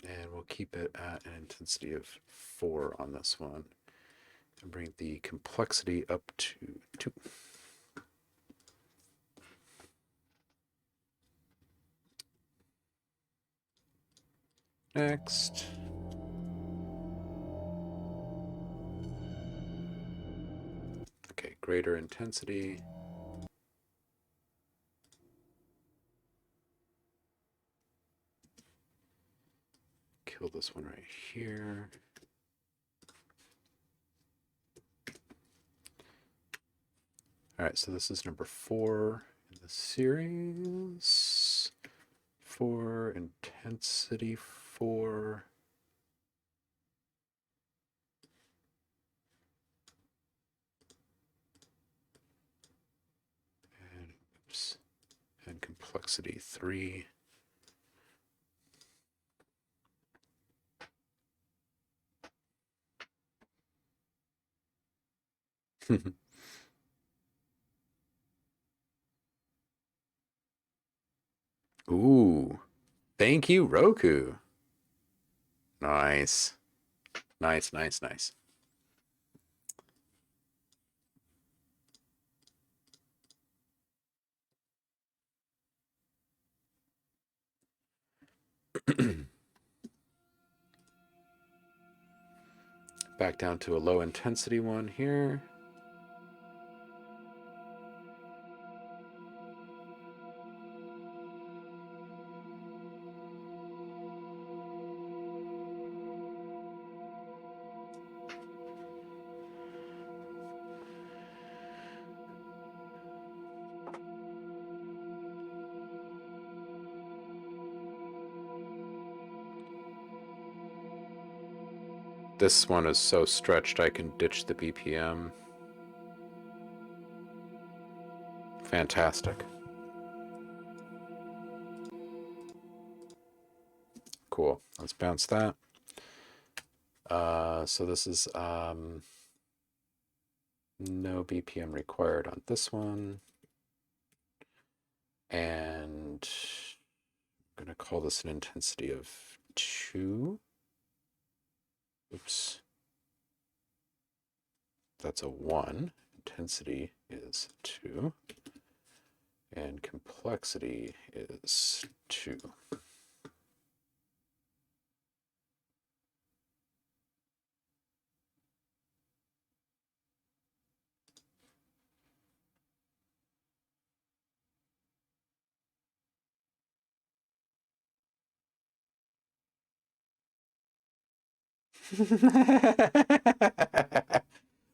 And we'll keep it at an intensity of 4 on this one. And bring the complexity up to 2. Next. Okay, greater intensity. Kill this one right here. All right, so this is number 4 in the series. 4, intensity 4. And, oops, and complexity 3. Ooh, thank you, Roku. Nice. Nice, nice, nice. Back down to a low intensity one here. This one is so stretched I can ditch the BPM. Fantastic. Cool. Let's bounce that. So this is no BPM required on this one. And I'm going to call this an intensity of 2. Oops. That's a 1. Intensity is 2. And complexity is 2.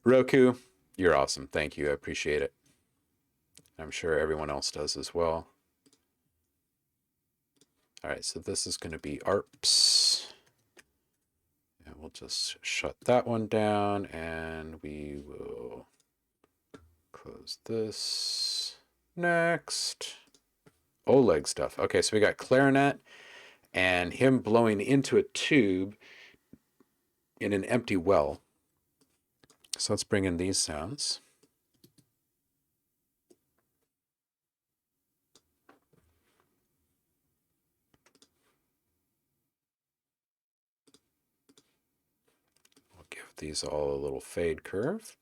Roku, you're awesome. Thank you. I appreciate it. I'm sure everyone else does as well. All right, so this is going to be ARPS. And we'll just shut that one down and we will close this. Next. Oleg stuff. Okay, so we got clarinet and him blowing into a tube in an empty well. So let's bring in these sounds. We'll give these all a little fade curve.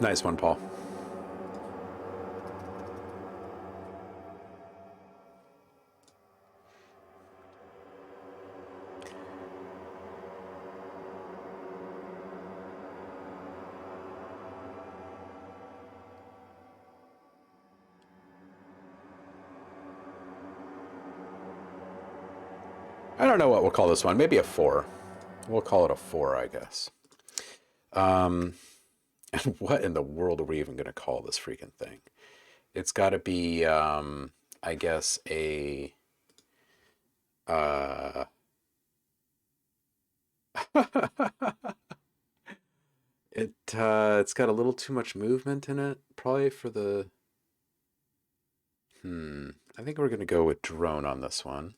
Nice one, Paul. I don't know what we'll call this one. Maybe a 4. We'll call it a 4, I guess. And what in the world are we even going to call this freaking thing? It's got to be, I guess, a... it's got a little too much movement in it, probably for the... I think we're going to go with drone on this one.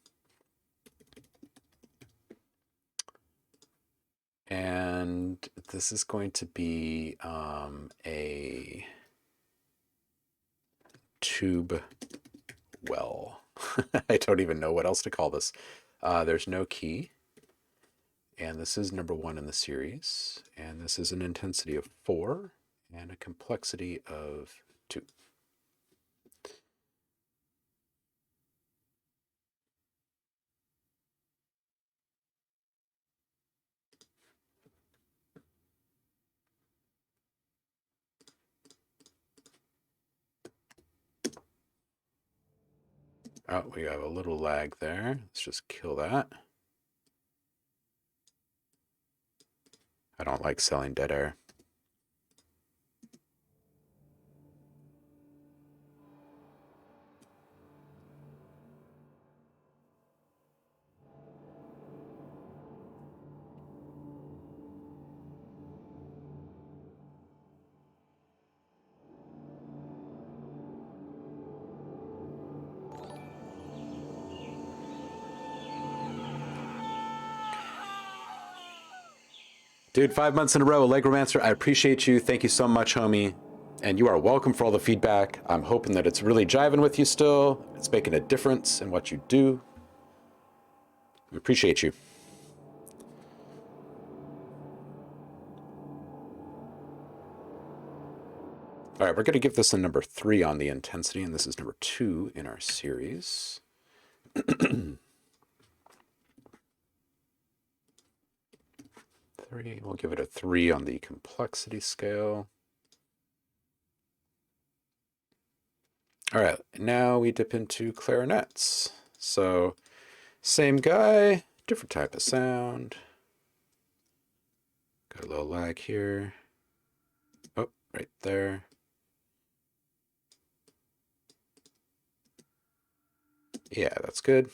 And this is going to be a tube well. I don't even know what else to call this. There's no key. And this is number 1 in the series. And this is an intensity of 4 and a complexity of 2. Oh, we have a little lag there. Let's just kill that. I don't like selling dead air. Dude, 5 months in a row, Allegromancer, I appreciate you. Thank you so much, homie. And you are welcome for all the feedback. I'm hoping that it's really jiving with you still. It's making a difference in what you do. We appreciate you. All right, we're going to give this a number 3 on the intensity, and this is number 2 in our series. 3, we'll give it a 3 on the complexity scale. All right, now we dip into clarinets. So same guy, different type of sound. Got a little lag here. Oh, right there. Yeah, that's good.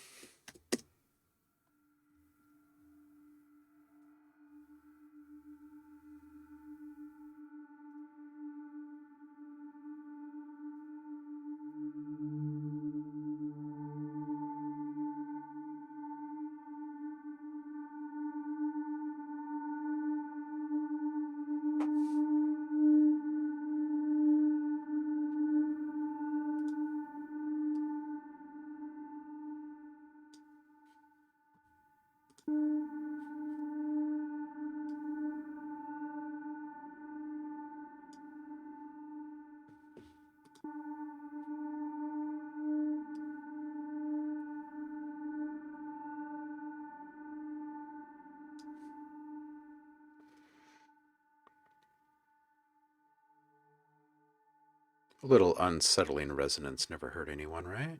A little unsettling resonance never hurt anyone, right?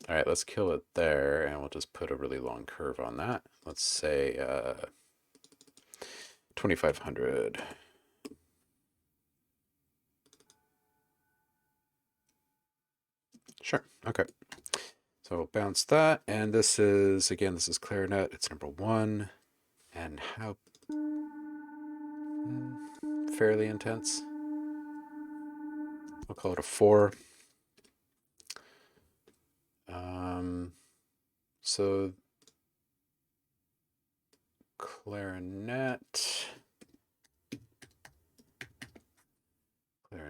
All right, let's kill it there, and we'll just put a really long curve on that. Let's say 2500. Sure, okay. So we'll bounce that, and this is, again, this is clarinet. It's number 1, and how fairly intense. We'll call it a 4. So clarinet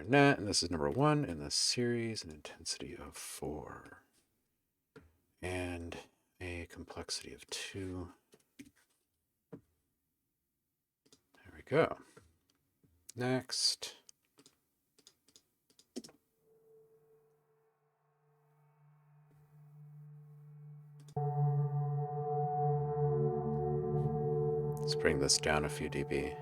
clarinet, and this is number 1 in the series, an intensity of 4. And a complexity of 2. There we go. Next. Let's bring this down a few dB.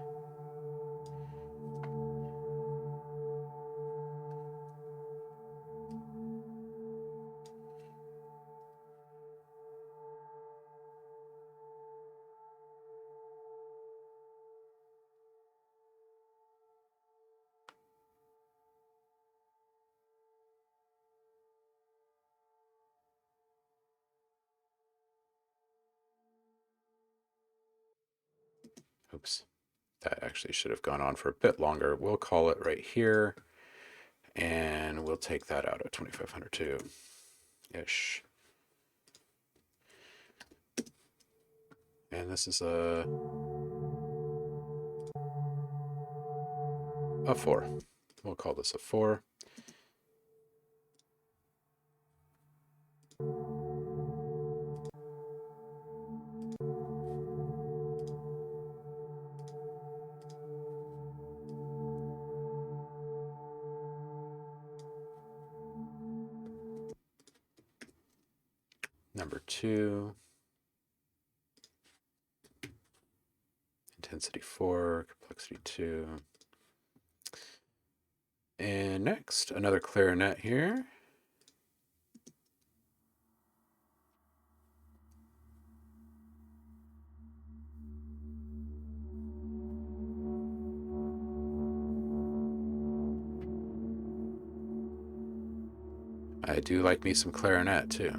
Oops, that actually should have gone on for a bit longer. We'll call it right here, and we'll take that out at 2500 too, ish. And this is a 4. We'll call this a 4. Number 2, intensity 4, complexity 2. And next, another clarinet here. I do like me some clarinet too.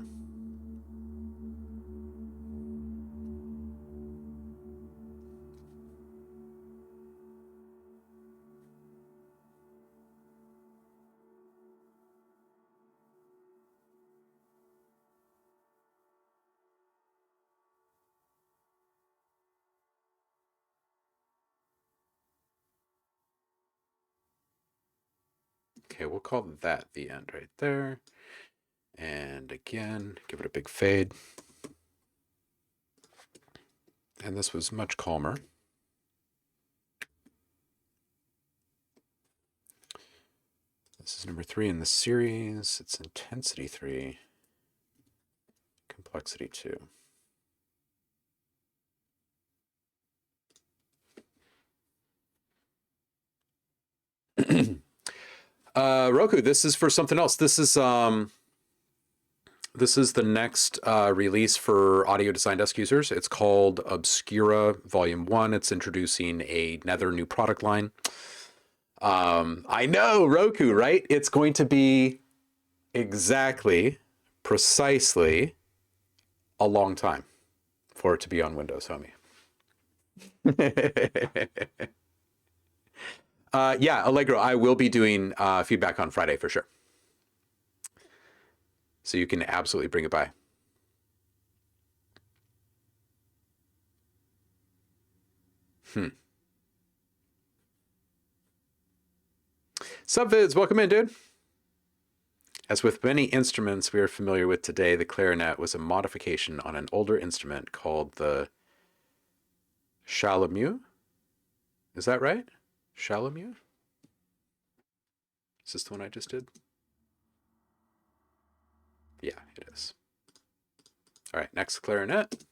Okay, we'll call that the end right there. And again, give it a big fade. And this was much calmer. This is number 3 in the series. It's intensity 3, complexity 2. Roku, this is for something else. This is the next release for Audio Design Desk users. It's called Obscura Volume 1. It's introducing another new product line. I know, Roku, right? It's going to be precisely a long time for it to be on Windows, homie. Yeah, Allegro, I will be doing feedback on Friday for sure. So you can absolutely bring it by. Subvids, welcome in, dude. As with many instruments we are familiar with today, the clarinet was a modification on an older instrument called the Chalamu. Is that right? Chalamu? Is this the one I just did? Yeah, it is. All right, next clarinet.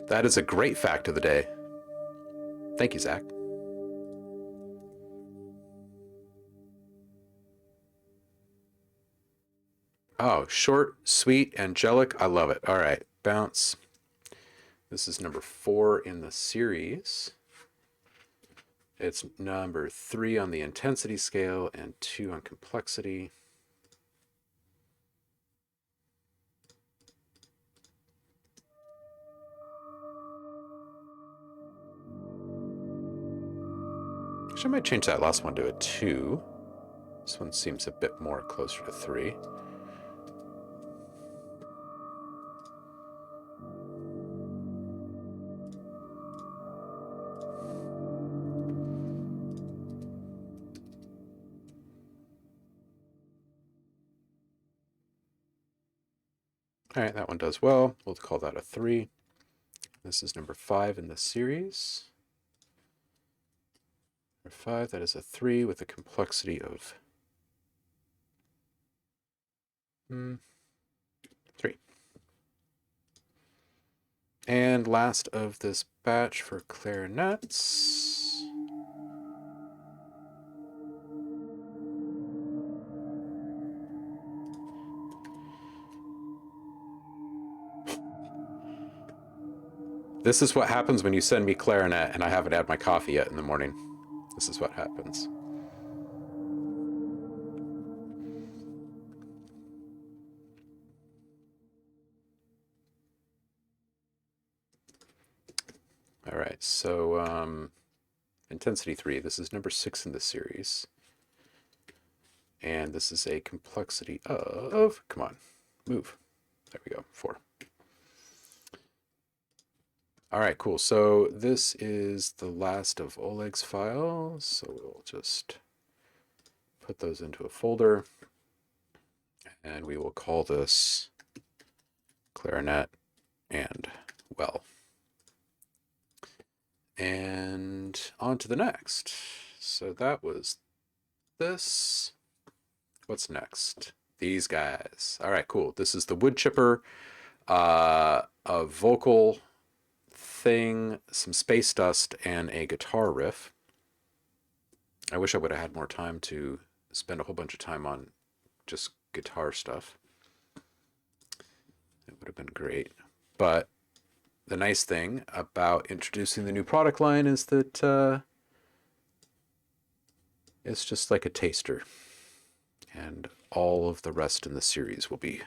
That is a great fact of the day. Thank you, Zach. Oh, short, sweet, angelic. I love it. All right, bounce. This is number 4 in the series. It's number 3 on the intensity scale and 2 on complexity. Actually, I might change that last one to a 2. This one seems a bit more closer to 3. All right, that one does well. We'll call that a 3. This is number 5 in the series. Number 5, that is a 3 with a complexity of 3. And last of this batch for clarinets. This is what happens when you send me clarinet and I haven't had my coffee yet in the morning. This is what happens. All right, so intensity 3, this is number 6 in the series. And this is a complexity of, come on, move. There we go, 4. All right, cool. So this is the last of Oleg's files. So we'll just put those into a folder. And we will call this clarinet and well. And on to the next. So that was this. What's next? These guys. All right, cool. This is the wood chipper, a vocal thing, some space dust, and a guitar riff. I wish I would have had more time to spend a whole bunch of time on just guitar stuff. It would have been great. But the nice thing about introducing the new product line is that it's just like a taster. And all of the rest in the series will be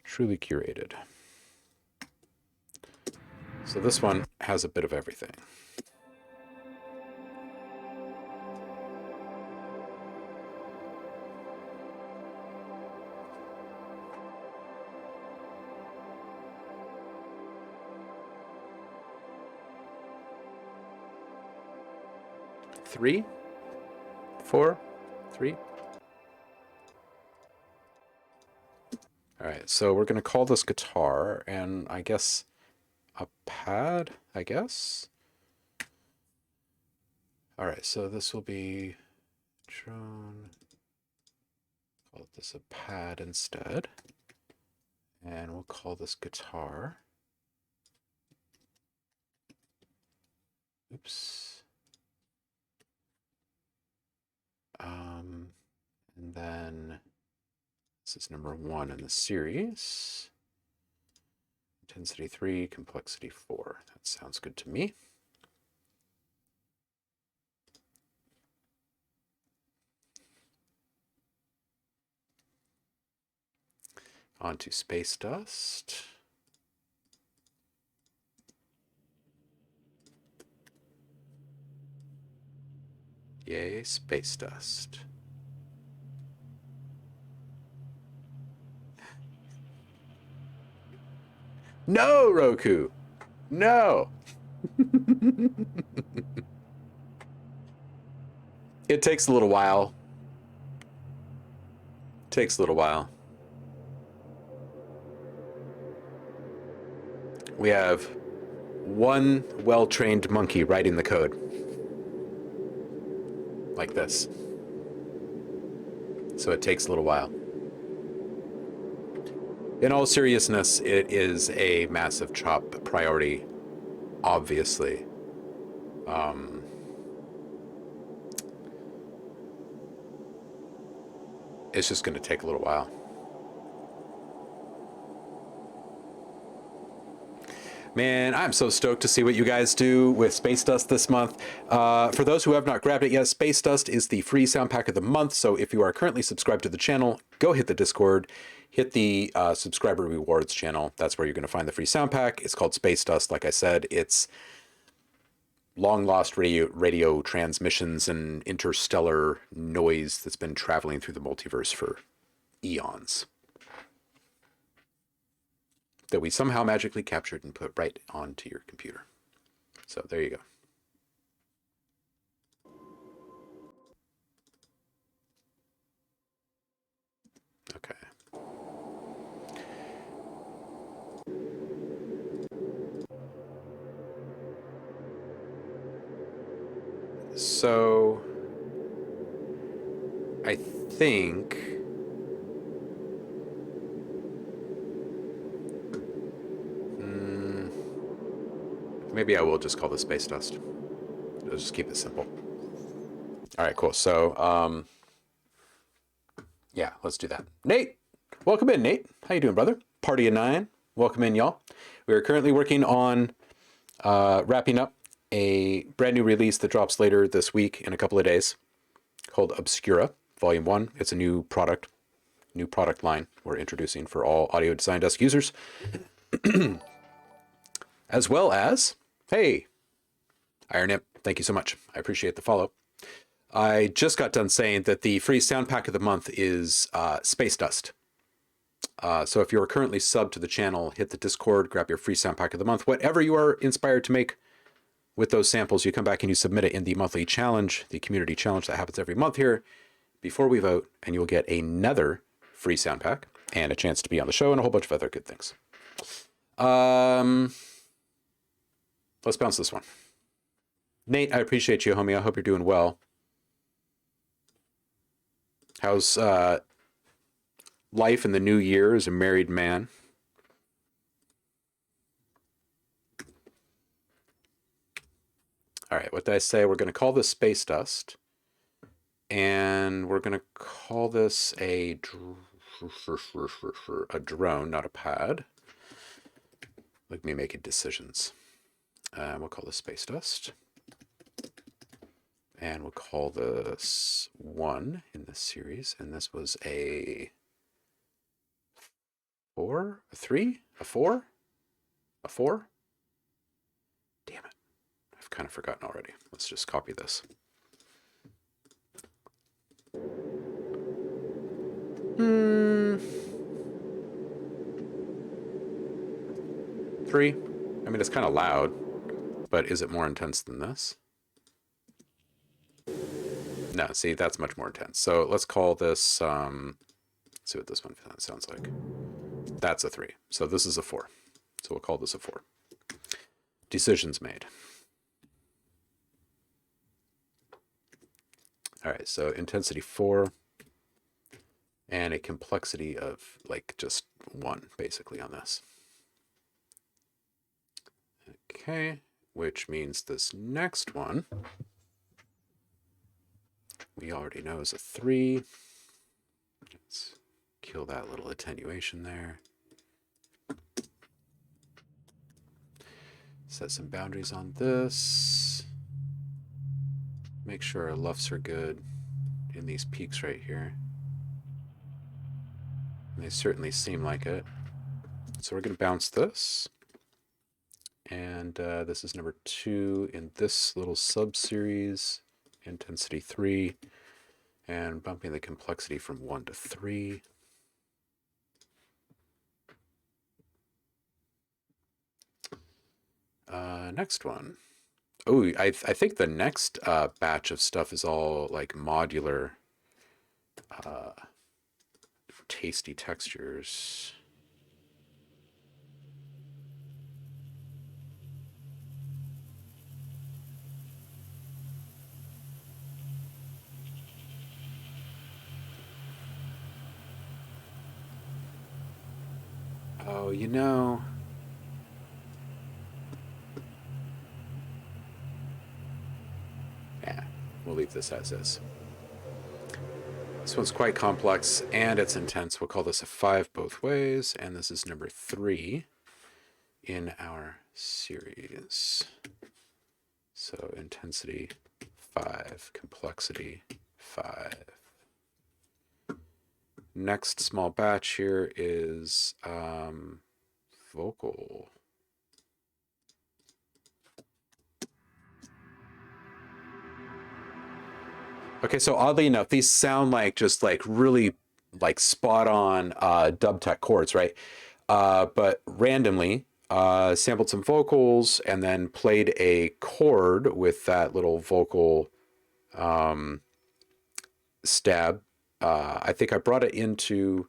truly curated. So this one has a bit of everything. Three, 4, 3. All right, so we're going to call this guitar, and I guess a pad, I guess. All right, so this will be drone. Call this a pad instead. And we'll call this guitar. Oops. And then this is number 1 in the series. Intensity 3, complexity 4. That sounds good to me. On to space dust. Yay, space dust. No, Roku. No. It takes a little while. Takes a little while. We have one well-trained monkey writing the code. Like this. So it takes a little while. In all seriousness, it is a massive top priority, obviously. It's just going to take a little while. Man, I'm so stoked to see what you guys do with Space Dust this month. For those who have not grabbed it yet, Space Dust is the free sound pack of the month. So if you are currently subscribed to the channel, go hit the Discord, hit the subscriber rewards channel. That's where you're going to find the free sound pack. It's called Space Dust. Like I said, it's long lost radio transmissions and interstellar noise that's been traveling through the multiverse for eons, that we somehow magically captured and put right onto your computer. So there you go. Okay. So I think maybe I will just call this space dust. Let's just keep it simple. All right, cool. So yeah, let's do that. Nate, welcome in, Nate. How you doing, brother? Party of 9. Welcome in, y'all. We are currently working on wrapping up a brand new release that drops later this week in a couple of days called Obscura Volume 1. It's a new product line we're introducing for all Audio Design Desk users. As well as, hey, Iron Imp, thank you so much. I appreciate the follow. I just got done saying that the free sound pack of the month is Space Dust. So if you're currently subbed to the channel, hit the Discord, grab your free sound pack of the month. Whatever you are inspired to make with those samples, you come back and you submit it in the monthly challenge, the community challenge that happens every month here before we vote, and you'll get another free sound pack and a chance to be on the show and a whole bunch of other good things. Let's bounce this one. Nate, I appreciate you, homie. I hope you're doing well. How's life in the new year as a married man? All right, what did I say? We're going to call this Space Dust. And we're going to call this a drone, not a pad. Let me make decisions. We'll call this Space Dust. And we'll call this 1 in this series. And this was a 4, a 3, a 4, a 4. Damn it. I've kind of forgotten already. Let's just copy this. 3. I mean, it's kind of loud, but is it more intense than this? No, see, that's much more intense. So let's call this, let's see what this one sounds like. That's a 3. So this is a 4. So we'll call this a 4. Decisions made. All right, so intensity 4 and a complexity of like just 1 basically on this. Okay, which means this next one we already know is a 3. Let's kill that little attenuation there. Set some boundaries on this. Make sure our LUFs are good in these peaks right here. And they certainly seem like it. So we're going to bounce this. And this is number 2 in this little sub-series, intensity 3. And bumping the complexity from 1 to 3. Next one. Oh, I think the next batch of stuff is all like modular, tasty textures. Oh, you know, yeah, we'll leave this as is. This one's quite complex and it's intense. We'll call this a 5 both ways, and this is number 3 in our series. So intensity 5, complexity 5. Next small batch here is vocal. Okay, so oddly enough, these sound like just like really like spot on dub tech chords, right? But randomly sampled some vocals and then played a chord with that little vocal stab. I think I brought it into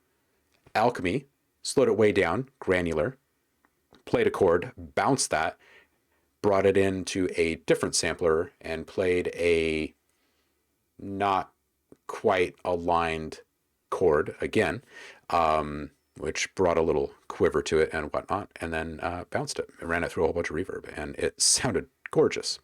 Alchemy, slowed it way down, granular, played a chord, bounced that, brought it into a different sampler, and played a not quite aligned chord again, which brought a little quiver to it and whatnot, and then bounced it and ran it through a whole bunch of reverb, and it sounded gorgeous.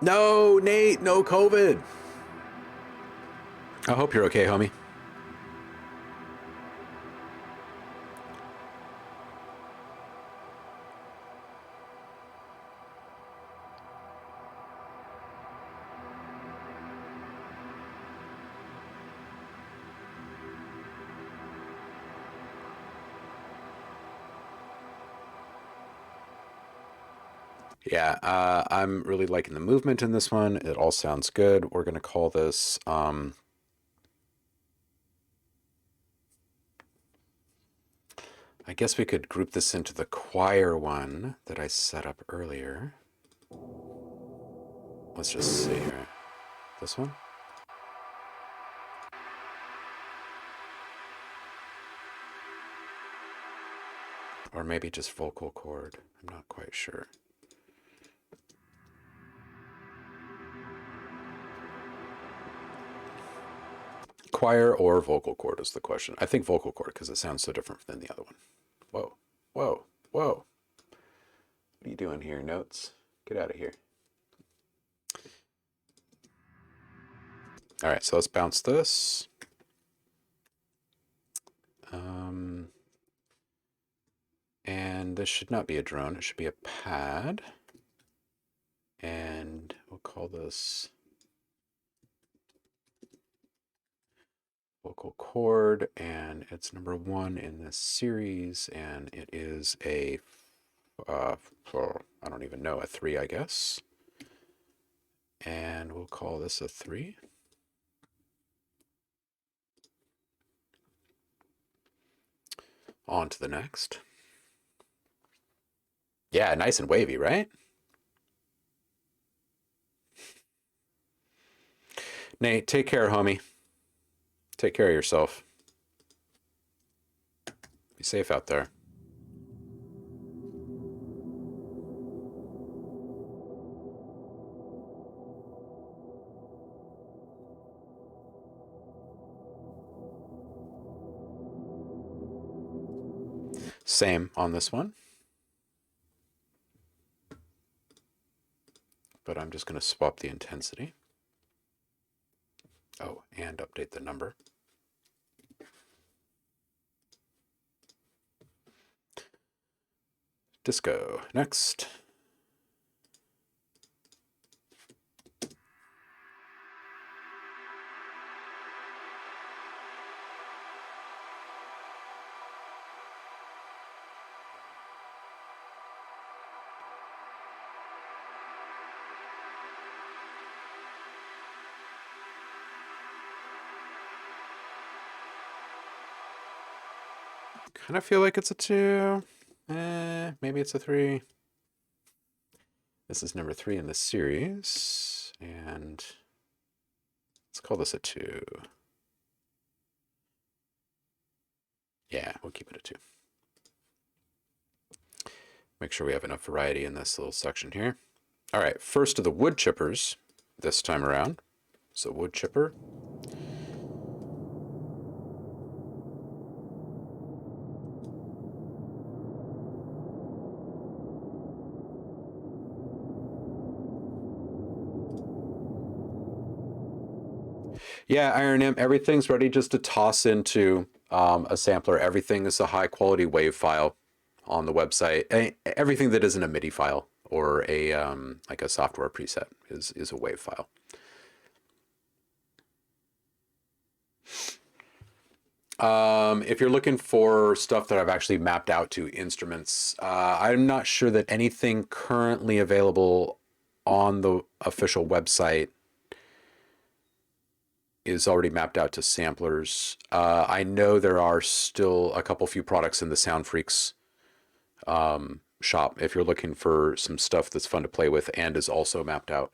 No, Nate, no COVID. I hope you're okay, homie. Yeah, I'm really liking the movement in this one. It all sounds good. We're going to call this, I guess we could group this into the choir one that I set up earlier. Let's just see here. This one? Or maybe just vocal chord. I'm not quite sure. Choir or vocal chord is the question. I think vocal chord because it sounds so different than the other one. Whoa, whoa, whoa. What are you doing here, notes? Get out of here. All right, so let's bounce this. And this should not be a drone. It should be a pad. And we'll call this vocal chord, and it's number 1 in this series, and it is a, I don't even know, a 3, I guess. And we'll call this a 3. On to the next. Yeah, nice and wavy, right? Nate, take care, homie. Take care of yourself. Be safe out there. Same on this one. But I'm just going to swap the intensity. Oh, and update the number. Disco. Next. Kind of feel like it's a 2. Maybe it's a 3. This is number 3 in the series, and let's call this a 2. Yeah, we'll keep it a 2. Make sure we have enough variety in this little section here. All right, first of the wood chippers this time around. So wood chipper. Yeah, Iron M, everything's ready just to toss into a sampler. Everything is a high quality WAV file on the website. Everything that isn't a MIDI file or a like a software preset is a WAV file. If you're looking for stuff that I've actually mapped out to instruments, I'm not sure that anything currently available on the official website is already mapped out to samplers. I know there are still a couple few products in the Sound Freaks shop if you're looking for some stuff that's fun to play with and is also mapped out.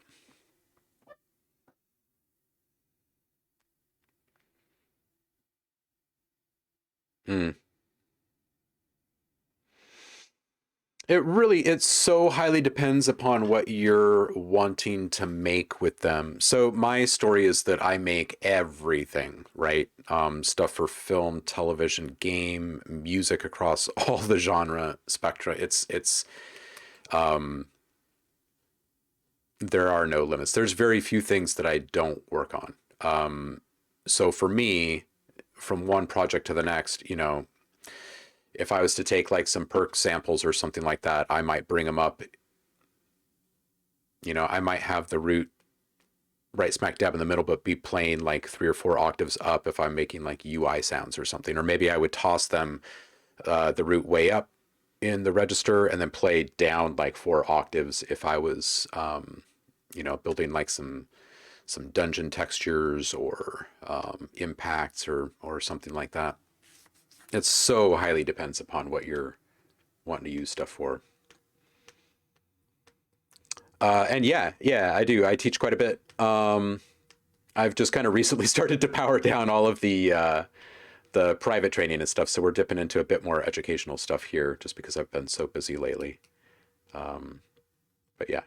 Mm. It so highly depends upon what you're wanting to make with them. So my story is that I make everything, right? Stuff for film, television, game, music across all the genre spectra. Um, there are no limits. There's very few things that I don't work on. So for me, from one project to the next, if I was to take like some perk samples or something like that, I might bring them up. I might have the root right smack dab in the middle, but be playing like 3 or 4 octaves up if I'm making like UI sounds or something. Or maybe I would toss them the root way up in the register and then play down like 4 octaves if I was, building like some dungeon textures or impacts or something like that. It so highly depends upon what you're wanting to use stuff for. And yeah, I do. I teach quite a bit. I've just kind of recently started to power down all of the private training and stuff, so we're dipping into a bit more educational stuff here, just because I've been so busy lately. Um, but yeah,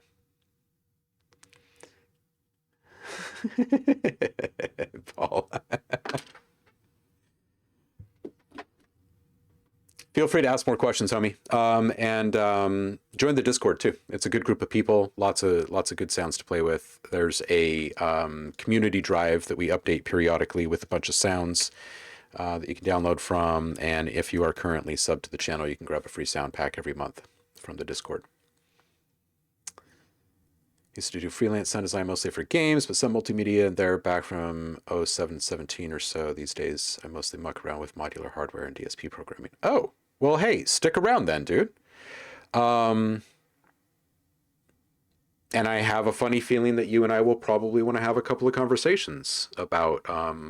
Paul, feel free to ask more questions, homie, and join the Discord too. It's a good group of people, lots of good sounds to play with. There's a community drive that we update periodically with a bunch of sounds that you can download from. And if you are currently subbed to the channel, you can grab a free sound pack every month from the Discord. Used to do freelance sound design mostly for games, but some multimedia, and they're back from 07, 17 or so. These days, I mostly muck around with modular hardware and DSP programming. Oh, well, hey, stick around then, dude. And I have a funny feeling that you and I will probably want to have a couple of conversations about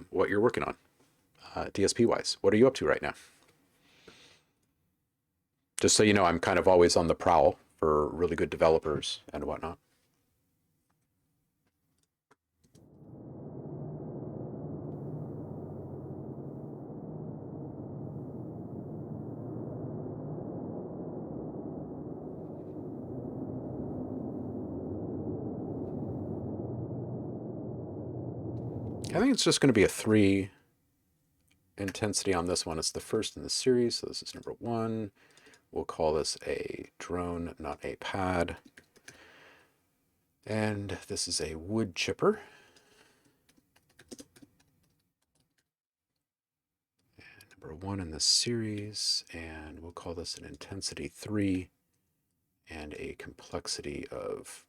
what you're working on, DSP wise. What are you up to right now? Just so you know, I'm kind of always on the prowl for really good developers and whatnot. I think it's just going to be a 3 intensity on this one. It's the first in the series, so this is number 1. We'll call this a drone, not a pad. And this is a wood chipper. And number 1 in the series, and we'll call this an intensity 3 and a complexity of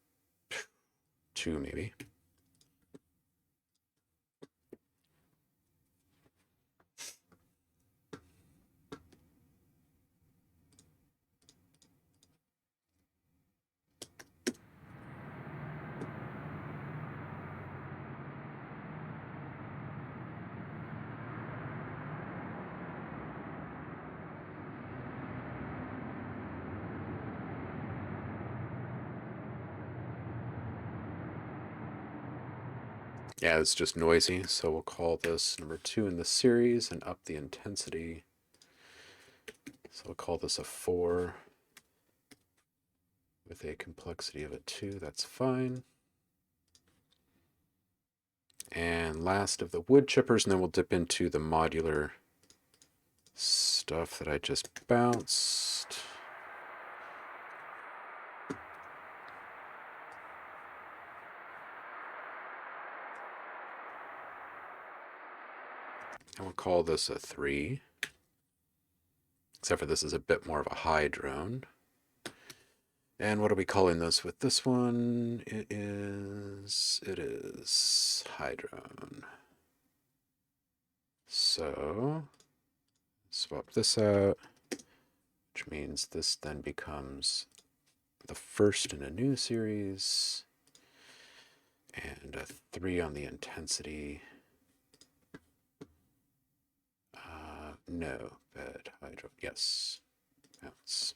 2 maybe. Yeah, it's just noisy, so we'll call this number 2 in the series and up the intensity. So we'll call this a 4 with a complexity of a 2. That's fine. And last of the wood chippers, and then we'll dip into the modular stuff that I just bounced. call this a 3. Except for this is a bit more of a high drone. And what are we calling this with this one? It is high drone. So swap this out, which means this then becomes the first in a new series, and a 3 on the intensity. No, bed hydro. Yes. Bounce.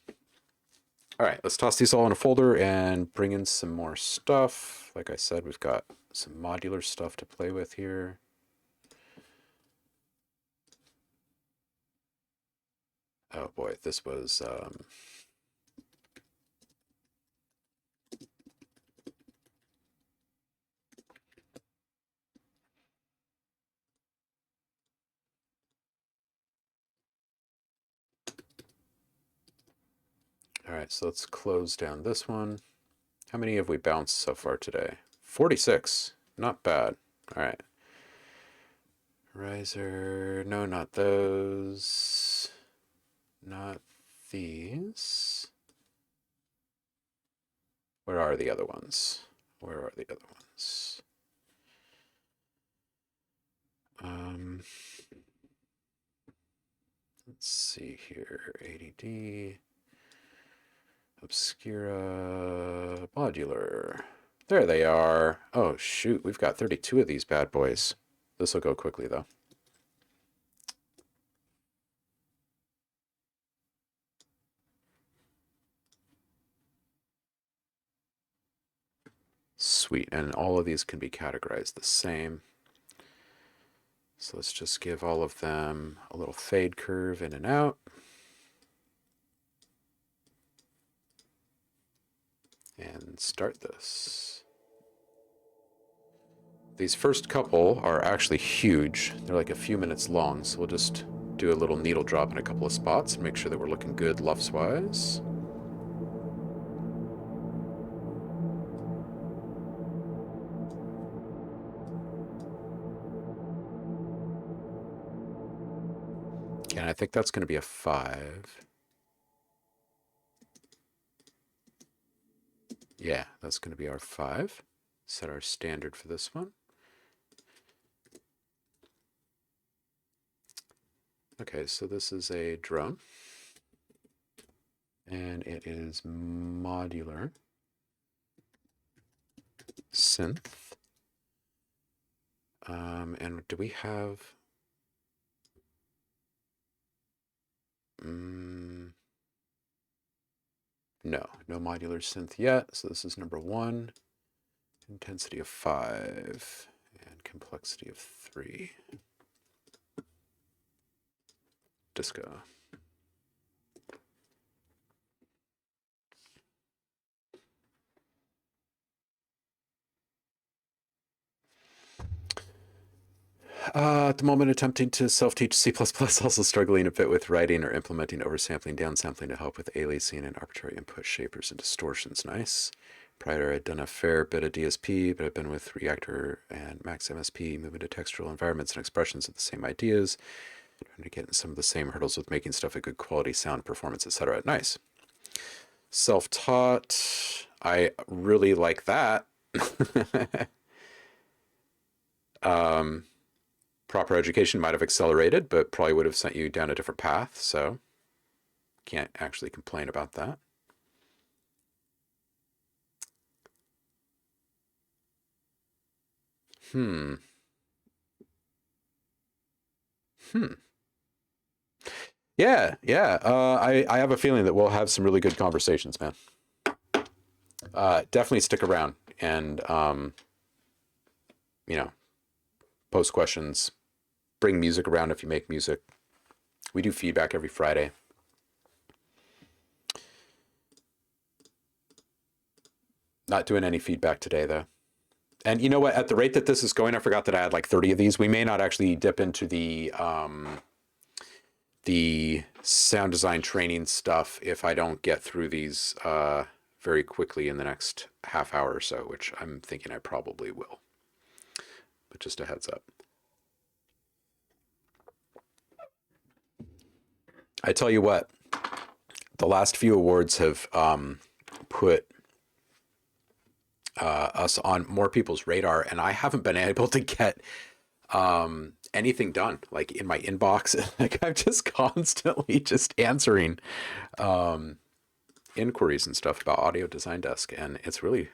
All right, let's toss these all in a folder and bring in some more stuff. Like I said, we've got some modular stuff to play with here. Oh boy, this was all right, so let's close down this one. How many have we bounced so far today? 46. Not bad. All right. Riser. No, not those. Not these. Where are the other ones? Where are the other ones? Let's see here. ADD. Obscura. Modular. There they are. Oh, shoot. We've got 32 of these bad boys. This will go quickly, though. Sweet. And all of these can be categorized the same. So let's just give all of them a little fade curve in and out. And start this. These first couple are actually huge. They're like a few minutes long, so we'll just do a little needle drop in a couple of spots and make sure that we're looking good LUFS-wise. And I think that's going to be a 5. Yeah, that's going to be our 5. Set our standard for this one. Okay, so this is a drone. And it is modular synth. And do we have... No modular synth yet. So this is number 1. Intensity of 5 and complexity of 3. Disco. At the moment, attempting to self-teach C++, also struggling a bit with writing or implementing oversampling, downsampling to help with aliasing and arbitrary input shapers and distortions. Nice. Prior, I'd done a fair bit of DSP, but I've been with Reactor and Max MSP, moving to textural environments and expressions of the same ideas, trying to get in some of the same hurdles with making stuff at good quality, sound, performance, etc. Nice. Self-taught. I really like that. Proper education might have accelerated, but probably would have sent you down a different path, so can't actually complain about that. Yeah. I have a feeling that we'll have some really good conversations, man. Definitely stick around and, post questions. Bring music around if you make music. We do feedback every Friday. Not doing any feedback today, though. And you know what? At the rate that this is going, I forgot that I had like 30 of these. We may not actually dip into the sound design training stuff if I don't get through these very quickly in the next half hour or so, which I'm thinking I probably will. But just a heads up. I tell you what, the last few awards have put us on more people's radar, and I haven't been able to get anything done like in my inbox. Like I'm just constantly just answering inquiries and stuff about Audio Design Desk, and it's really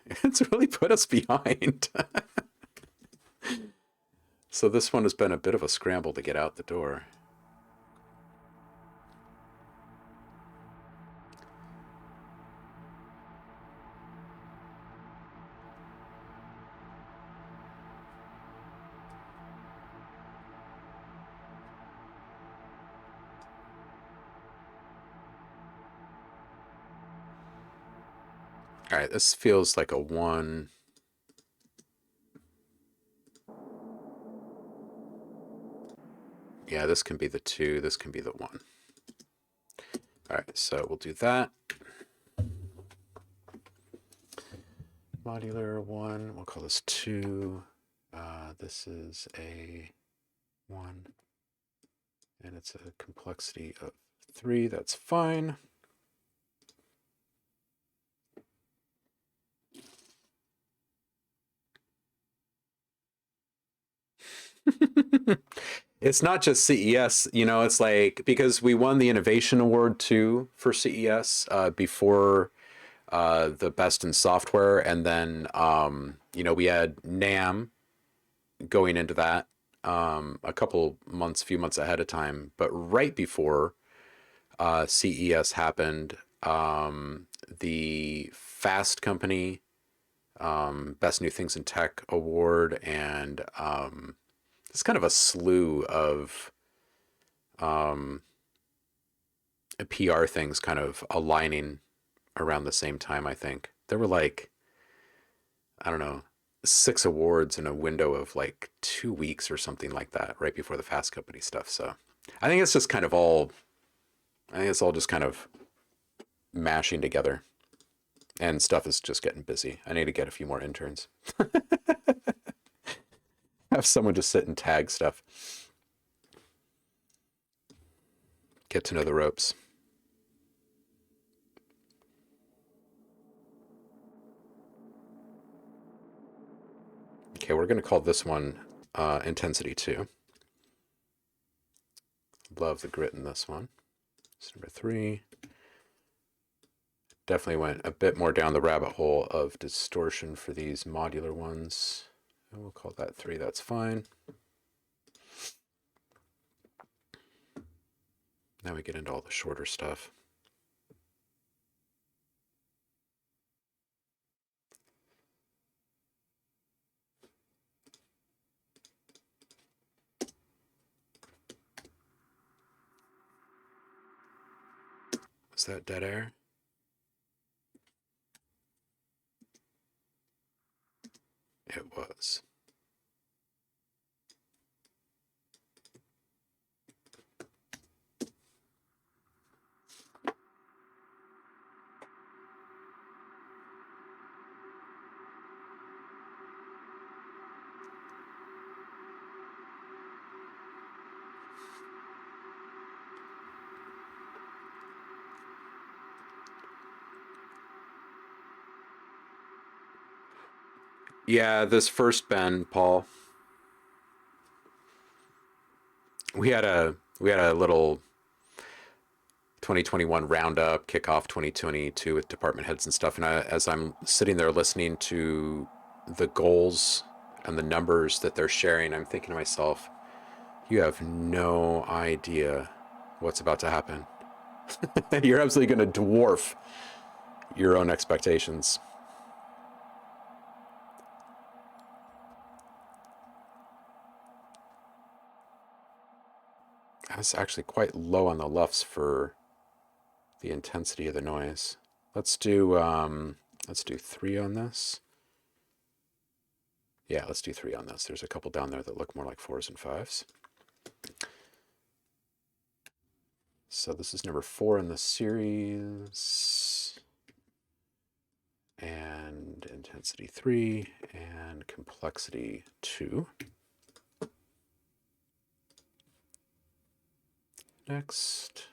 put us behind. So this one has been a bit of a scramble to get out the door. All right, this feels like a 1. Yeah, this can be the 2, this can be the 1. All right, so we'll do that. Modular 1, we'll call this 2. This is a 1, and it's a complexity of 3, that's fine. It's not just CES, you know, it's like, because we won the Innovation Award too for CES before the Best in Software. And then, you know, we had NAM going into that a few months ahead of time. But right before CES happened, the Fast Company Best New Things in Tech Award, and it's kind of a slew of PR things kind of aligning around the same time, I think. There were like, I don't know, 6 awards in a window of like 2 weeks or something like that, right before the Fast Company stuff. So I think it's just kind of all, I think it's all just kind of mashing together. And stuff is just getting busy. I need to get a few more interns. Have someone just sit and tag stuff. Get to know the ropes. Okay, we're going to call this one intensity 2. Love the grit in this one. It's number 3. Definitely went a bit more down the rabbit hole of distortion for these modular ones. And we'll call that 3, that's fine. Now we get into all the shorter stuff. Was that dead air? It was. Yeah, this first bend, Paul. We had a little 2021 roundup, kickoff 2022 with department heads and stuff. And as I'm sitting there listening to the goals and the numbers that they're sharing, I'm thinking to myself, you have no idea what's about to happen. You're absolutely going to dwarf your own expectations. I was actually quite low on the LUFS for the intensity of the noise. Let's do 3 on this. Yeah, let's do 3 on this. There's a couple down there that look more like 4s and 5s. So this is number 4 in the series. And intensity 3 and complexity 2. Next.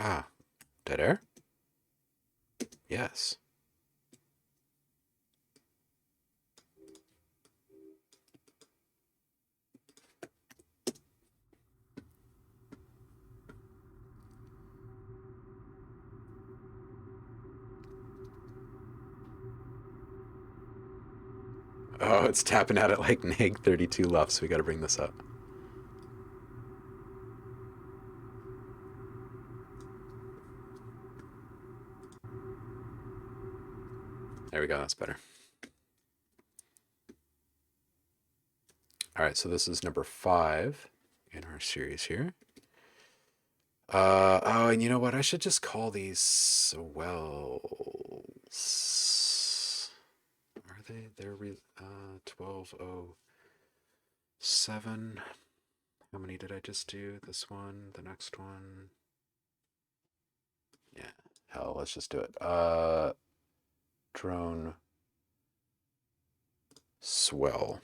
Ah, dead air? Yes. Oh, it's tapping out at like neg 32 left, so we got to bring this up. There we go, that's better. All right, so this is number 5 in our series here. Oh, and you know what? I should just call these wells. Are they? They're 1207. How many did I just do? This one, the next one. Yeah, hell, let's just do it. Drone swell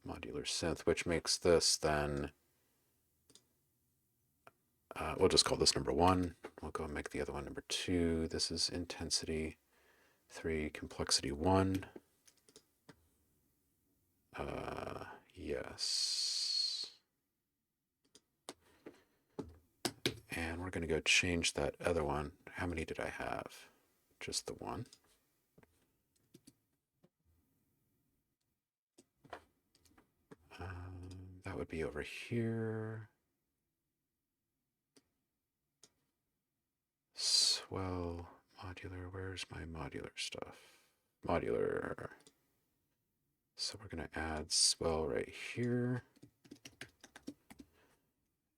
modular synth, which makes this then. We'll just call this number 1. We'll go and make the other one number 2. This is intensity 3, complexity 1. Yes. And we're going to go change that other one. How many did I have? Just the 1. That would be over here. Swell modular. Where's my modular stuff? Modular. So we're going to add swell right here.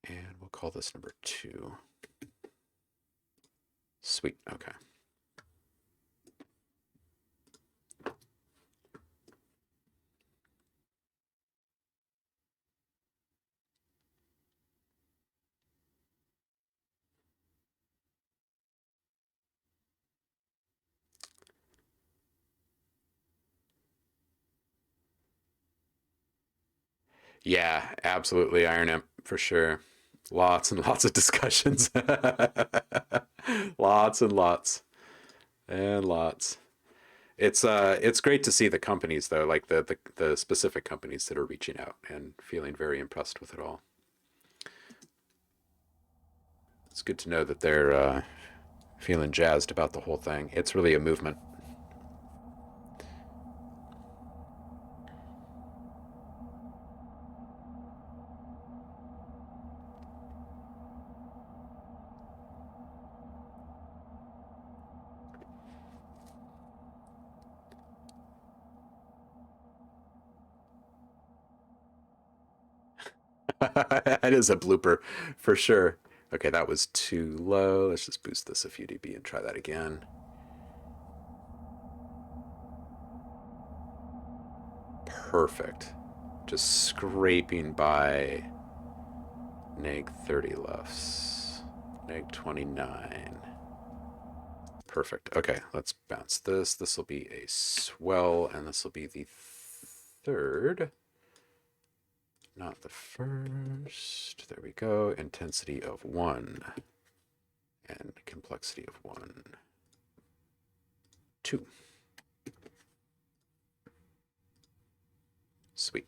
And we'll call this number 2. Sweet. Okay. Yeah, absolutely. Iron Imp for sure. Lots and lots of discussions. Lots and lots and lots. It's great to see the companies though, like the specific companies that are reaching out and feeling very impressed with it all. It's good to know that they're feeling jazzed about the whole thing. It's really a movement. That is a blooper for sure. Okay, that was too low. Let's just boost this a few dB and try that again. Perfect. Just scraping by neg 30 lefts. Neg 29. Perfect. Okay, let's bounce this. This will be a swell, and this will be the 3rd. Not the 1st. There we go. Intensity of 1. And complexity of 1. 2. Sweet.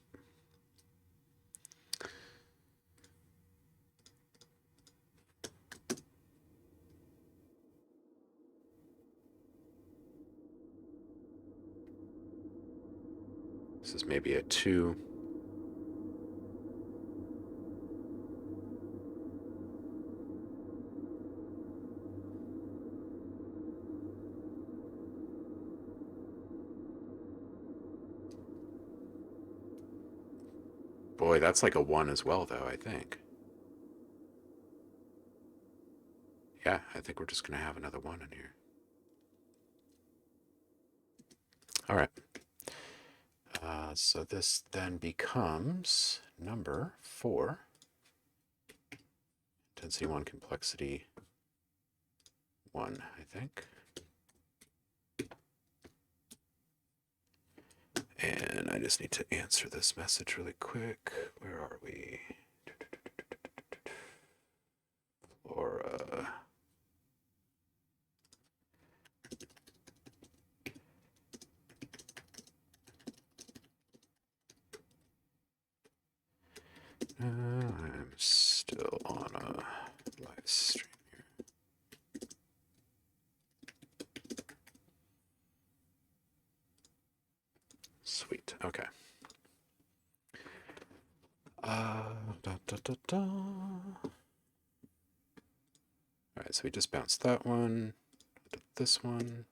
This is maybe a 2. Boy, that's like a 1 as well, though, I think. Yeah, I think we're just going to have another 1 in here. All right. So this then becomes number 4. Intensity 1, complexity 1, I think. And I just need to answer this message really quick. Where are we? I'm still on a live stream here. Sweet. Okay. All right, so we just bounced that one. This one.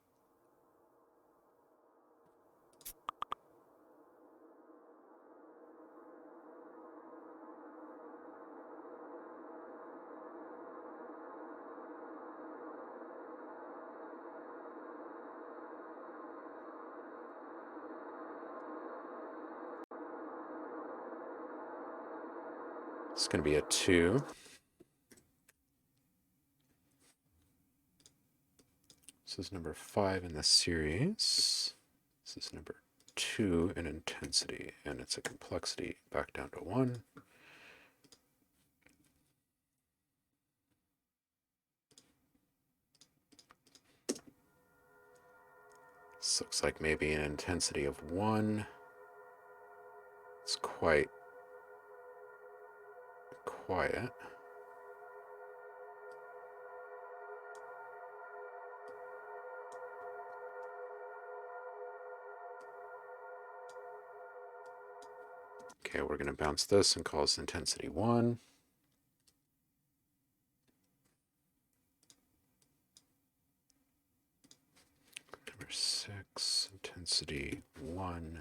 It's going to be a 2. This is number 5 in the series. This is number 2 in intensity, and it's a complexity back down to 1. This looks like maybe an intensity of 1. It's quite quiet. Okay, we're going to bounce this and call this intensity 1. Number 6, intensity 1.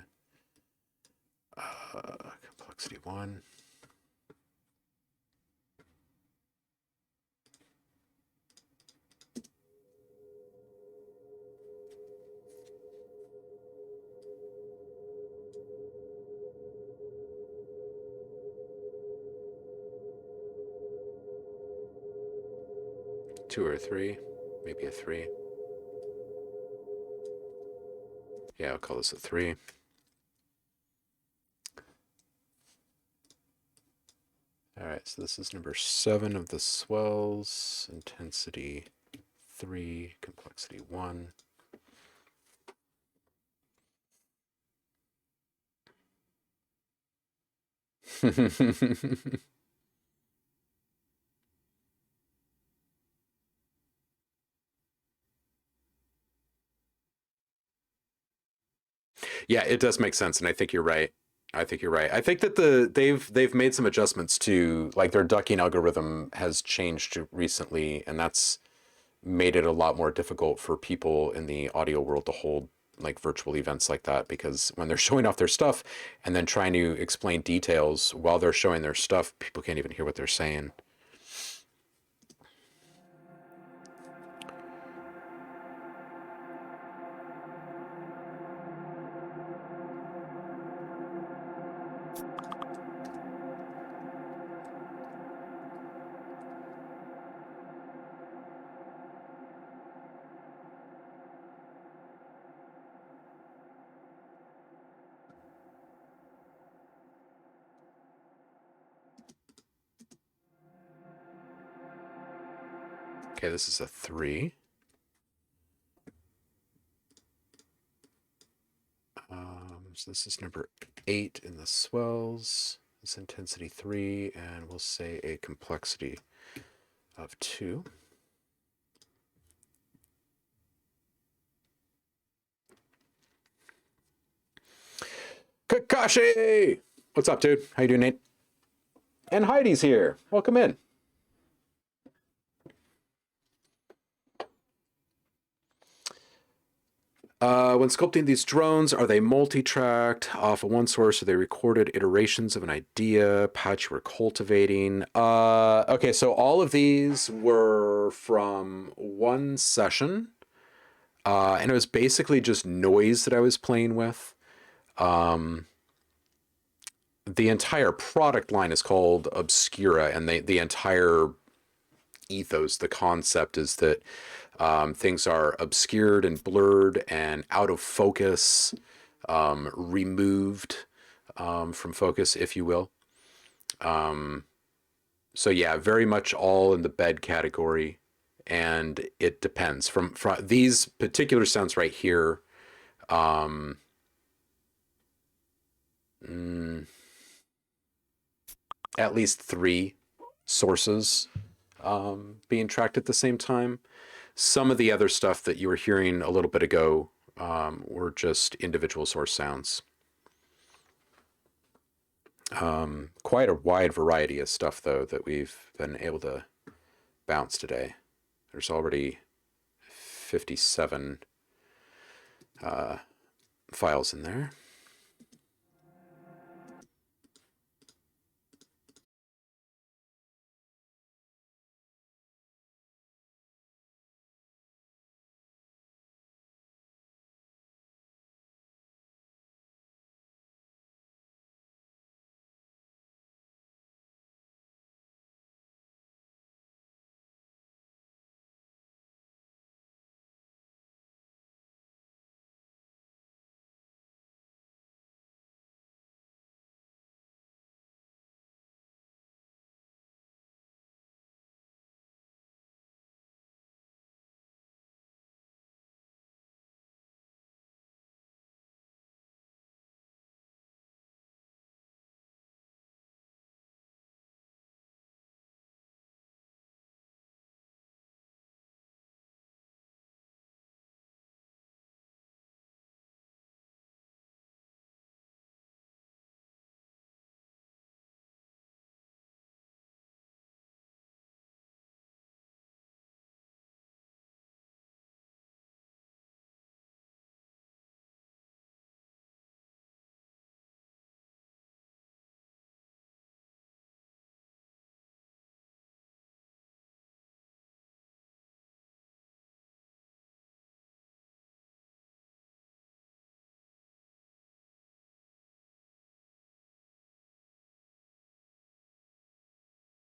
Complexity 1. Two or 3, maybe a 3. Yeah, I'll call this a 3. All right, so this is number 7 of the swells, intensity 3, complexity 1. Yeah, it does make sense, and I think you're right. I think you're right. I think that they've made some adjustments to, like, their ducking algorithm has changed recently, and that's made it a lot more difficult for people in the audio world to hold like virtual events like that, because when they're showing off their stuff and then trying to explain details while they're showing their stuff, people can't even hear what they're saying. Okay, this is a 3. So this is number 8 in the swells. This intensity 3, and we'll say a complexity of 2. Kakashi! What's up, dude? How you doing, Nate? And Heidi's here. Welcome in. When sculpting these drones, are they multi-tracked off of one source? Are they recorded iterations of an idea, patch you were cultivating? Okay, so all of these were from one session, and it was basically just noise that I was playing with. The entire product line is called Obscura, and the entire ethos, the concept is that things are obscured and blurred and out of focus, removed from focus, if you will. So yeah, very much all in the bed category, and it depends. From these particular sounds right here, at least 3 sources being tracked at the same time. Some of the other stuff that you were hearing a little bit ago were just individual source sounds. Quite a wide variety of stuff, though, that we've been able to bounce today. There's already 57 files in there.